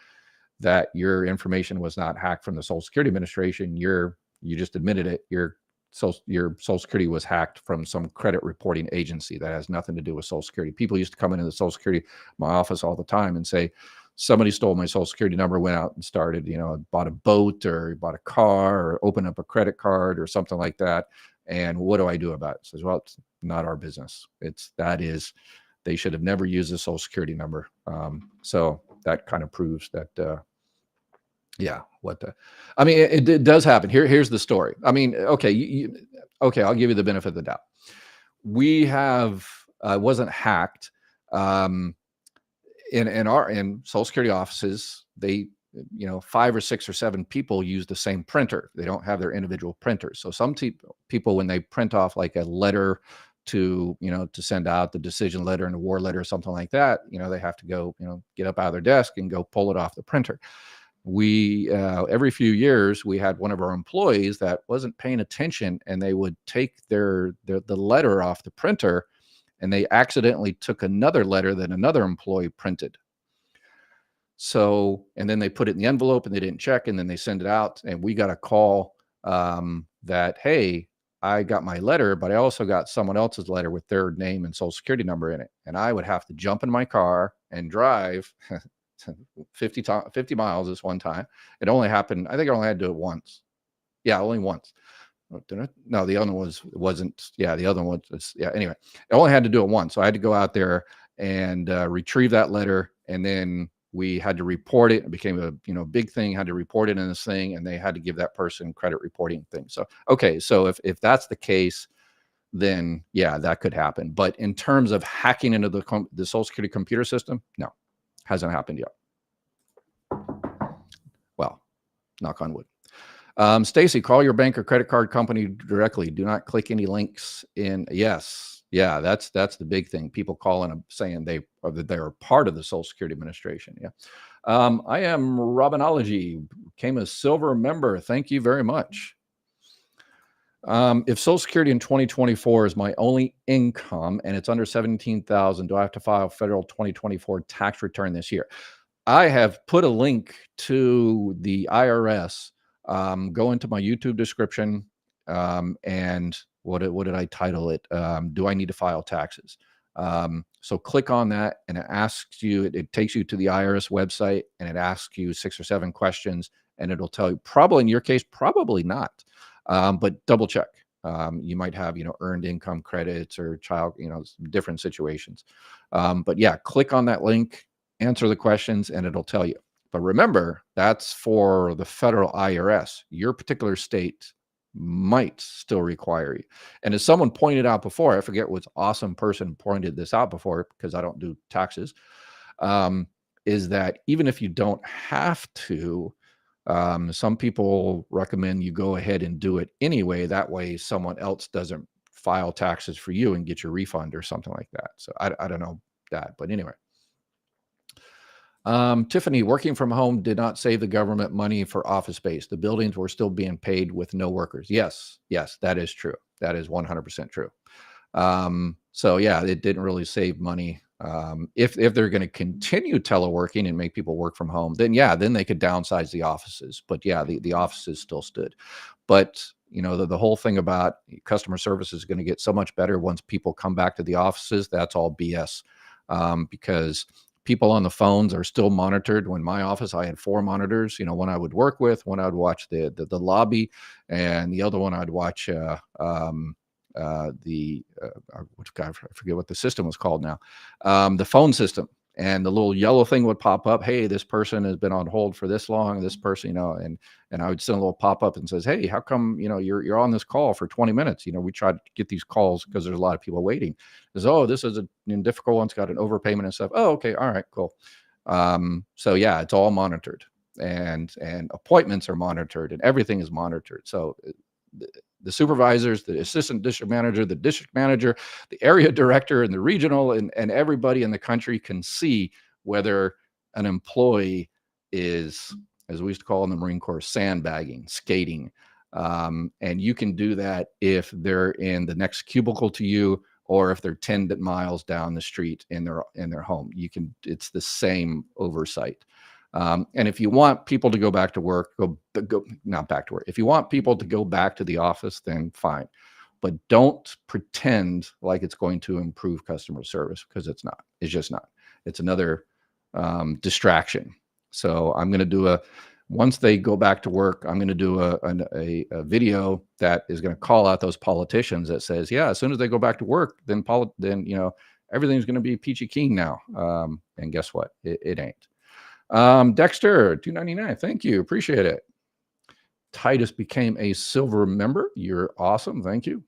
that your information was not hacked from the Social Security Administration. You just admitted it. Your Social Security was hacked from some credit reporting agency that has nothing to do with Social Security. People used to come into the Social Security, my office all the time, and say, somebody stole my Social Security number, went out and started, bought a boat or bought a car or opened up a credit card or something like that. And what do I do about it? Says, well, it's not our business. They should have never used a Social Security number. So that kind of proves that, yeah, I mean, it does happen. Here's the story. I mean, okay, okay, I'll give you the benefit of the doubt. We have, wasn't hacked. Um, in Social Security offices, they, 5 or 6 or 7 people use the same printer. They don't have their individual printers. So some people, when they print off like a letter to, to send out the decision letter and a war letter or something like that, they have to go, get up out of their desk and go pull it off the printer. We, every few years, we had one of our employees that wasn't paying attention, and they would take the letter off the printer, and they accidentally took another letter that another employee printed. So, and then they put it in the envelope and they didn't check, and then they send it out, and we got a call that, hey, I got my letter, but I also got someone else's letter with their name and social security number in it. And I would have to jump in my car and drive 50 miles this one time. It only happened, I think I only had to do it once. Yeah, only once. No, the other one wasn't. Yeah, the other one was, yeah, anyway, I only had to do it once. So I had to go out there and retrieve that letter, and then we had to report it. It became a big thing, had to report it in this thing, and they had to give that person credit reporting thing. So, okay, so if that's the case, then yeah, that could happen. But in terms of hacking into the Social Security computer system, no, hasn't happened yet. Well, knock on wood. Stacy, call your bank or credit card company directly. Do not click any links in. Yes. Yeah, that's the big thing. People calling them saying they're part of the Social Security Administration. Yeah. I am Robinology, became a silver member. Thank you very much. If Social Security in 2024 is my only income and it's under 17,000, do I have to file federal 2024 tax return this year? I have put a link to the IRS. Go into my YouTube description, and what did I title it? Do I need to file taxes? So click on that, and it asks you, it takes you to the IRS website, and it asks you 6 or 7 questions, and it'll tell you, probably in your case, probably not, but double check. You might have, earned income credits or child, different situations. But yeah, click on that link, answer the questions, and it'll tell you. But remember, that's for the federal IRS. Your particular state might still require you. And as someone pointed out before, I forget which awesome person pointed this out before, because I don't do taxes, is that even if you don't have to, some people recommend you go ahead and do it anyway. That way someone else doesn't file taxes for you and get your refund or something like that. So I don't know that, but anyway. Tiffany, working from home did not save the government money for office space. The buildings were still being paid with no workers. Yes, that is true. That is 100% true. So yeah, it didn't really save money. If they're going to continue teleworking and make people work from home, then yeah, then they could downsize the offices. But yeah, the offices still stood. But the whole thing about customer service is going to get so much better once people come back to the offices. That's all BS, because people on the phones are still monitored. When my office, I had 4 monitors, one I would work with, one I'd watch the lobby, and the other one I'd watch I forget what the system was called now, the phone system. And the little yellow thing would pop up. Hey, this person has been on hold for this long. This person, and I would send a little pop up and says, hey, how come, you're on this call for 20 minutes? We try to get these calls because there's a lot of people waiting. Says, oh, this is a difficult one. It's got an overpayment and stuff. Oh, okay. All right, cool. So yeah, it's all monitored, and appointments are monitored, and everything is monitored. So the supervisors, the assistant district manager, the district manager, the area director, and the regional, and everybody in the country can see whether an employee is, as we used to call in the Marine Corps, sandbagging, skating. And you can do that if they're in the next cubicle to you, or if they're 10 miles down the street in their home. It's the same oversight. And if you want people to go back to work, not back to work. If you want people to go back to the office, then fine. But don't pretend like it's going to improve customer service, because it's not. It's just not. It's another distraction. So I'm going to do once they go back to work, I'm going to do a video that is going to call out those politicians that says, yeah, as soon as they go back to work, then everything's going to be peachy keen now. And guess what? It ain't. Dexter, 299. Thank you. Appreciate it. Titus became a silver member. You're awesome. Thank you.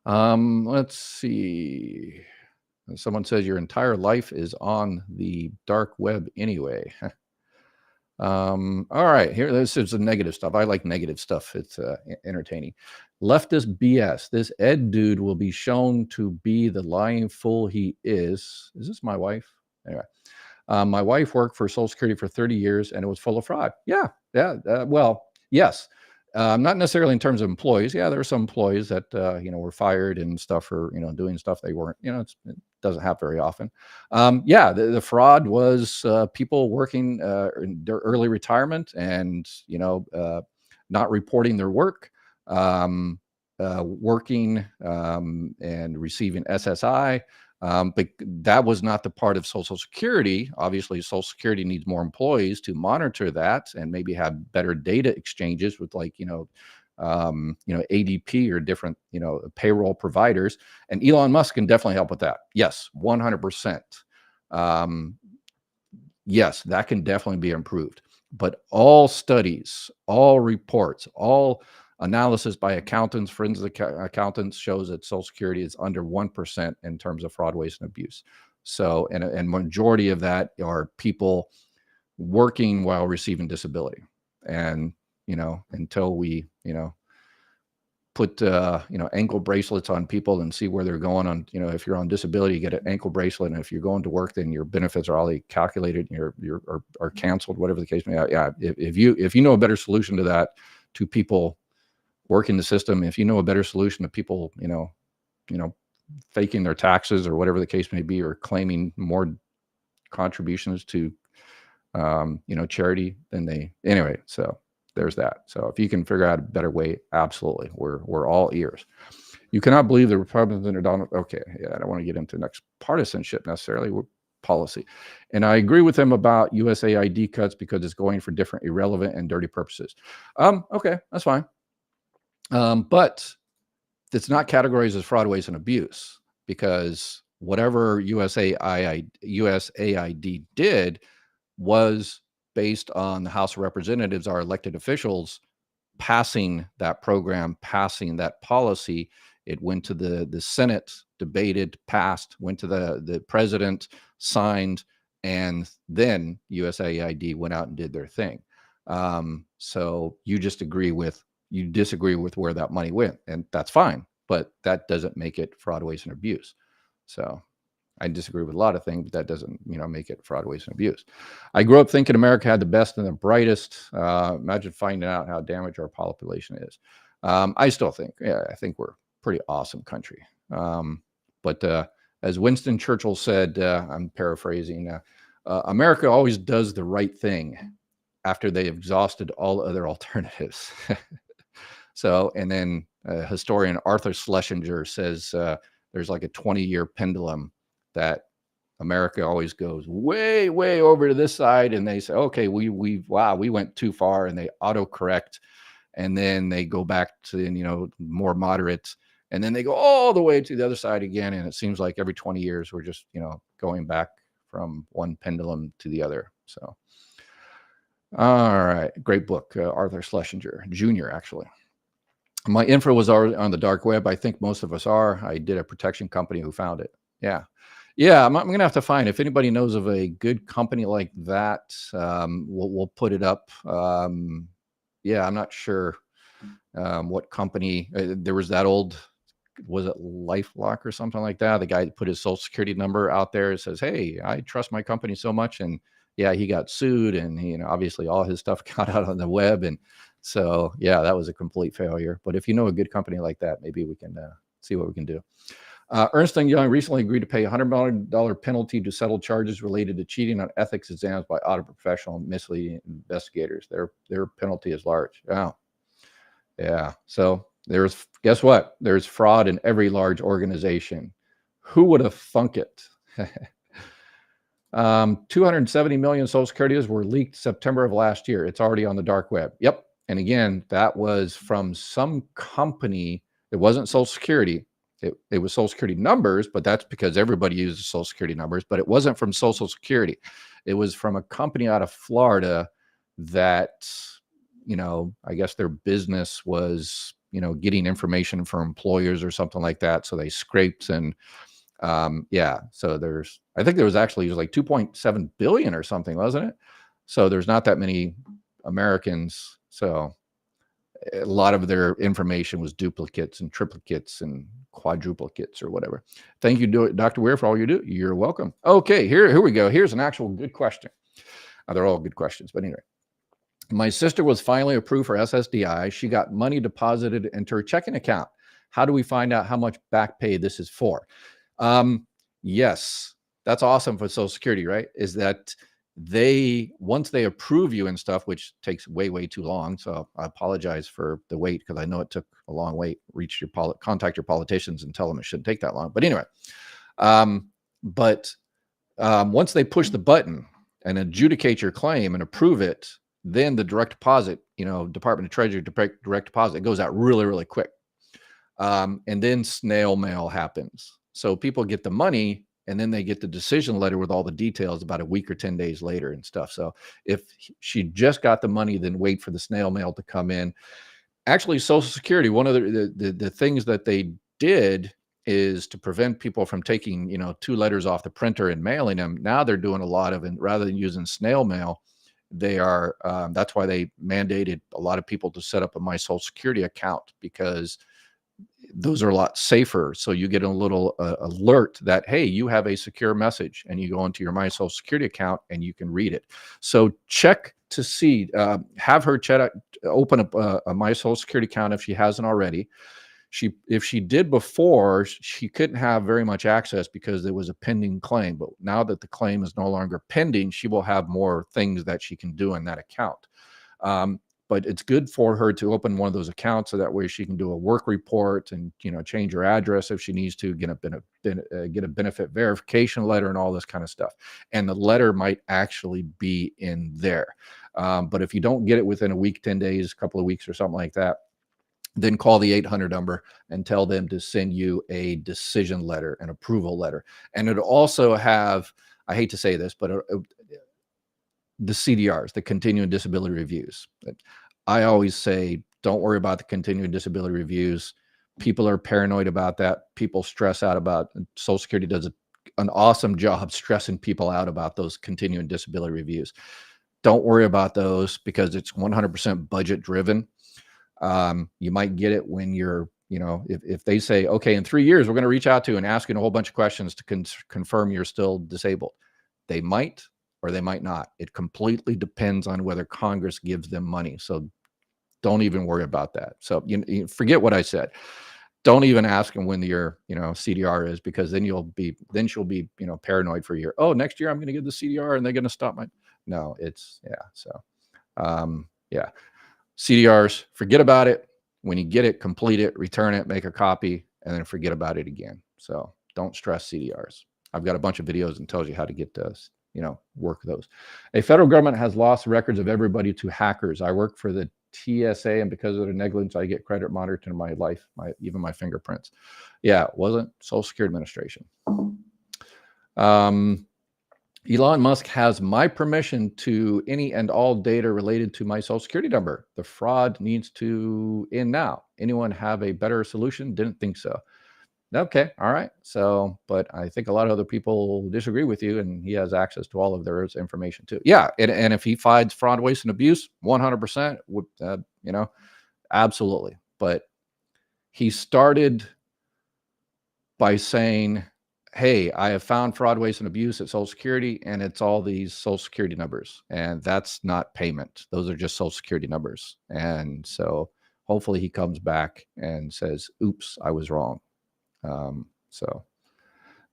Let's see. Someone says your entire life is on the dark web anyway. All right, here, this is the negative stuff. I like negative stuff. It's entertaining. Leftist BS. This Ed dude will be shown to be the lying fool he is. Is this my wife? Anyway, my wife worked for Social Security for 30 years and it was full of fraud. Yeah. Well, yes. Not necessarily in terms of employees. Yeah, there are some employees that, were fired and stuff for, doing stuff they weren't, it doesn't happen very often. Yeah, the fraud was people working in their early retirement and, not reporting their work, working and receiving SSI. But that was not the part of Social Security. Obviously, Social Security needs more employees to monitor that and maybe have better data exchanges with ADP or different, payroll providers. And Elon Musk can definitely help with that. Yes, 100%. Yes, that can definitely be improved. But all studies, all reports, all analysis by accountants, forensic accountants shows that Social Security is under 1% in terms of fraud, waste, and abuse. So, and majority of that are people working while receiving disability. And, until we, put, ankle bracelets on people and see where they're going on, if you're on disability, you get an ankle bracelet. And if you're going to work, then your benefits are already calculated and are canceled, whatever the case may be. Yeah. If you know a better solution to that, to people working the system, if you know a better solution to people, faking their taxes or whatever the case may be, or claiming more contributions to, charity than anyway. So there's that. So if you can figure out a better way, absolutely. We're all ears. You cannot believe the Republicans are Donald. Okay. Yeah. I don't want to get into next partisanship necessarily. We're policy. And I agree with them about USAID cuts because it's going for different irrelevant and dirty purposes. Okay. That's fine. But it's not categorized as fraud, waste, and abuse, because whatever USAID did was based on the House of Representatives, our elected officials, passing that program, passing that policy. It went to the Senate, debated, passed, went to the president, signed, and then USAID went out and did their thing. So you disagree with where that money went, and that's fine, but that doesn't make it fraud, waste, and abuse. So I disagree with a lot of things, but that doesn't, make it fraud, waste, and abuse. I grew up thinking America had the best and the brightest. Imagine finding out how damaged our population is. I still think, I think we're a pretty awesome country. But as Winston Churchill said, I'm paraphrasing, America always does the right thing after they exhausted all other alternatives. So, and then historian Arthur Schlesinger says there's like a 20-year pendulum that America always goes way, way over to this side, and they say, okay, we went too far, and they autocorrect, and then they go back to more moderate, and then they go all the way to the other side again, and it seems like every 20 years we're just going back from one pendulum to the other. So, all right, great book, Arthur Schlesinger Jr. Actually. My info was already on the dark web. I think most of us are. I did a protection company who found it. Yeah. I'm going to have to find, if anybody knows of a good company like that, we'll put it up. I'm not sure what company. There was that old, was it LifeLock or something like that? The guy put his Social Security number out there and says, hey, I trust my company so much. And yeah, he got sued, and obviously all his stuff got out on the web. And so, yeah, that was a complete failure. But if you know a good company like that, maybe we can see what we can do. Ernst & Young recently agreed to pay $100 million penalty to settle charges related to cheating on ethics exams by audit professional and misleading investigators. Their penalty is large. Oh, yeah. So guess what? There's fraud in every large organization. Who would have thunk it? 270 million Social Securities were leaked September of last year. It's already on the dark web. Yep. And again, that was from some company. It wasn't Social Security. It was Social Security numbers, but that's because everybody uses Social Security numbers, but it wasn't from Social Security. It was from a company out of Florida that, I guess their business was, getting information from employers or something like that. So they scraped and, so I think there was actually, it was like 2.7 billion or something, wasn't it? So there's not that many Americans. So a lot of their information was duplicates and triplicates and quadruplicates or whatever. Thank you, Dr. Weir, for all you do. You're welcome. Okay, here we go. Here's an actual good question. They're all good questions, but anyway. My sister was finally approved for SSDI. She got money deposited into her checking account. How do we find out how much back pay this is for? Yes, that's awesome for Social Security, right? Is that once they approve you and stuff, which takes way too long. So I apologize for the wait, because I know it took a long wait. Contact your politicians and tell them it shouldn't take that long. But anyway, once they push the button and adjudicate your claim and approve it, then the direct deposit, Department of Treasury direct deposit goes out really quick. And then snail mail happens. So people get the money, and then they get the decision letter with all the details about a week or 10 days later and stuff. So if she just got the money, then wait for the snail mail to come in. Actually, Social Security, one of the things that they did is to prevent people from taking, 2 letters off the printer and mailing them. Now they're doing a lot of it rather than using snail mail. They are, that's why they mandated a lot of people to set up a My Social Security account, because those are a lot safer. So you get a little alert that, hey, you have a secure message, and you go into your My Social Security account and you can read it. So check to see, have her open up a My Social Security account if she hasn't already. If she did before, she couldn't have very much access because there was a pending claim. But now that the claim is no longer pending, she will have more things that she can do in that account. But it's good for her to open one of those accounts, so that way she can do a work report and, change her address if she needs to, get a benefit verification letter and all this kind of stuff. And the letter might actually be in there. But if you don't get it within a week, 10 days, a couple of weeks or something like that, then call the 800 number and tell them to send you a decision letter, an approval letter. And it'll also have, I hate to say this, but the CDRs, the continuing disability reviews. I always say, don't worry about the continuing disability reviews. People are paranoid about that. People stress out about it. Social Security does an awesome job stressing people out about those continuing disability reviews. Don't worry about those, because it's 100% budget driven. You might get it when you're, if they say, okay, in 3 years, we're going to reach out to you and ask you a whole bunch of questions to confirm you're still disabled. They might, or they might not. It completely depends on whether Congress gives them money. So don't even worry about that. So you forget what I said. Don't even ask them when your, CDR is, because then she'll be, paranoid for a year. Oh, next year I'm going to get the CDR and they're going to stop my, no, it's, yeah. So, CDRs, forget about it. When you get it, complete it, return it, make a copy, and then forget about it again. So don't stress CDRs. I've got a bunch of videos and tells you how to get those, work those. A federal government has lost records of everybody to hackers. I work for the TSA, and because of their negligence, I get credit monitoring my life, even my fingerprints. Yeah, it wasn't Social Security Administration. Elon Musk has my permission to any and all data related to my Social Security number. The fraud needs to end now. Anyone have a better solution? Didn't think so. Okay, all right. So, but I think a lot of other people disagree with you, and he has access to all of their information too. Yeah, and if he finds fraud, waste, and abuse, 100%, absolutely. But he started by saying, hey, I have found fraud, waste, and abuse at Social Security, and it's all these Social Security numbers, and that's not payment. Those are just Social Security numbers. And so hopefully he comes back and says, oops, I was wrong. So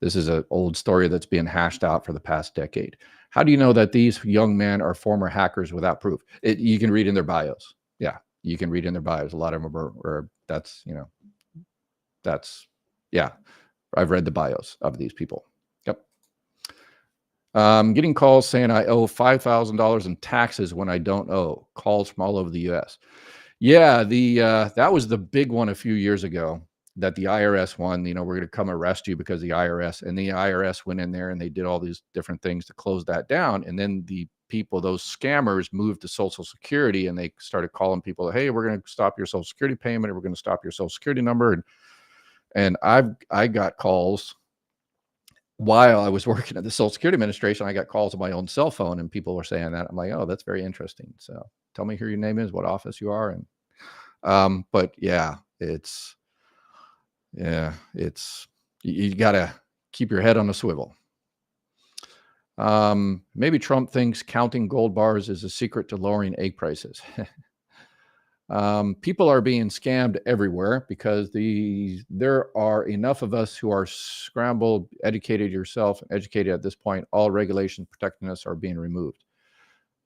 this is an old story that's being hashed out for the past decade. How do you know that these young men are former hackers without proof? You can read in their bios. Yeah, you can read in their bios. A lot of them are yeah. I've read the bios of these people. Yep. Getting calls saying I owe $5,000 in taxes when I don't owe. Calls from all over the U.S. Yeah, that was the big one a few years ago. that the IRS won, we're going to come arrest you because the IRS, and the IRS went in there and they did all these different things to close that down. And then the people, those scammers, moved to Social Security, and they started calling people, hey, we're going to stop your Social Security payment, or we're going to stop your Social Security number. And I got calls while I was working at the Social Security Administration. I got calls on my own cell phone, and people were saying that. I'm like, oh, that's very interesting. So tell me who your name is, what office you are. And but yeah, it's you got to keep your head on a swivel. Maybe Trump thinks counting gold bars is a secret to lowering egg prices. People are being scammed everywhere because there are enough of us who are scrambled, educated yourself, and educated at this point. All regulations protecting us are being removed.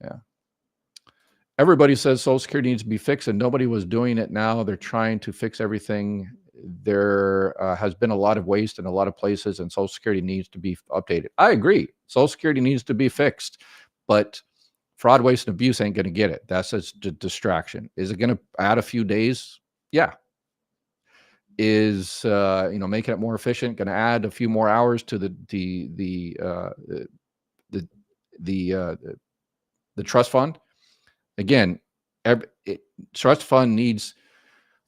Yeah. Everybody says Social Security needs to be fixed, and nobody was doing it. Now they're trying to fix everything. There has been a lot of waste in a lot of places, and Social Security needs to be updated. I agree. Social Security needs to be fixed, but fraud, waste, and abuse ain't going to get it. That's just a distraction. Is it going to add a few days? Yeah. Is making it more efficient going to add a few more hours to the trust fund? Again, trust fund needs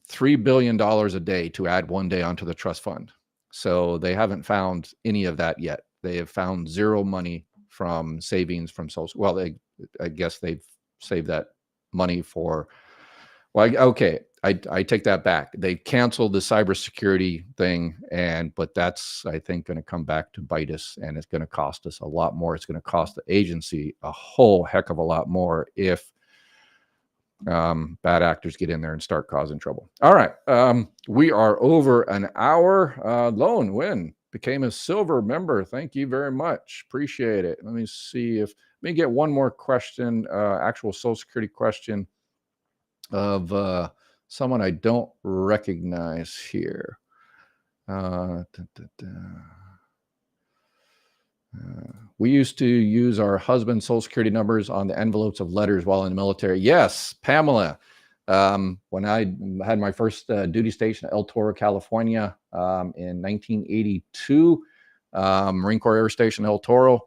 $3 billion a day to add 1 day onto the trust fund. So they haven't found any of that yet. They have found zero money from savings from social. Well, I guess they've saved that money for, okay, I take that back. They canceled the cybersecurity thing, but that's, I think, going to come back to bite us, and it's going to cost us a lot more. It's going to cost the agency a whole heck of a lot more if bad actors get in there and start causing trouble. All right. We are over an hour. Lone Win became a silver member. Thank you very much. Appreciate it. Let me get one more question, actual Social Security question of someone I don't recognize here. We used to use our husband's Social Security numbers on the envelopes of letters while in the military. Yes, Pamela. When I had my first duty station at El Toro, California, in 1982, Marine Corps Air Station El Toro,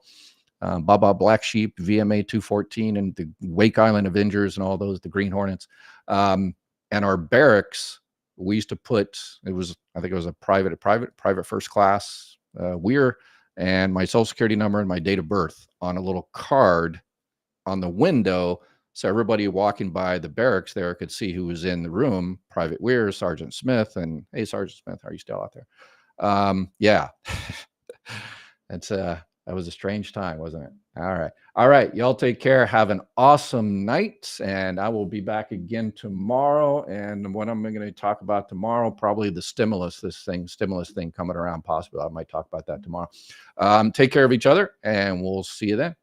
Baba Black Sheep, VMA 214, and the Wake Island Avengers and all those, the Green Hornets. And our barracks, we used to put, I think it was a private first class Weir, and my Social Security number and my date of birth on a little card on the window. So everybody walking by the barracks there could see who was in the room. Private Weir, Sergeant Smith, and hey, Sergeant Smith, are you still out there? Yeah. That was a strange time, wasn't it? All right. Y'all take care. Have an awesome night. And I will be back again tomorrow. And what I'm going to talk about tomorrow, probably the stimulus thing coming around, possibly. I might talk about that tomorrow. Take care of each other, and we'll see you then.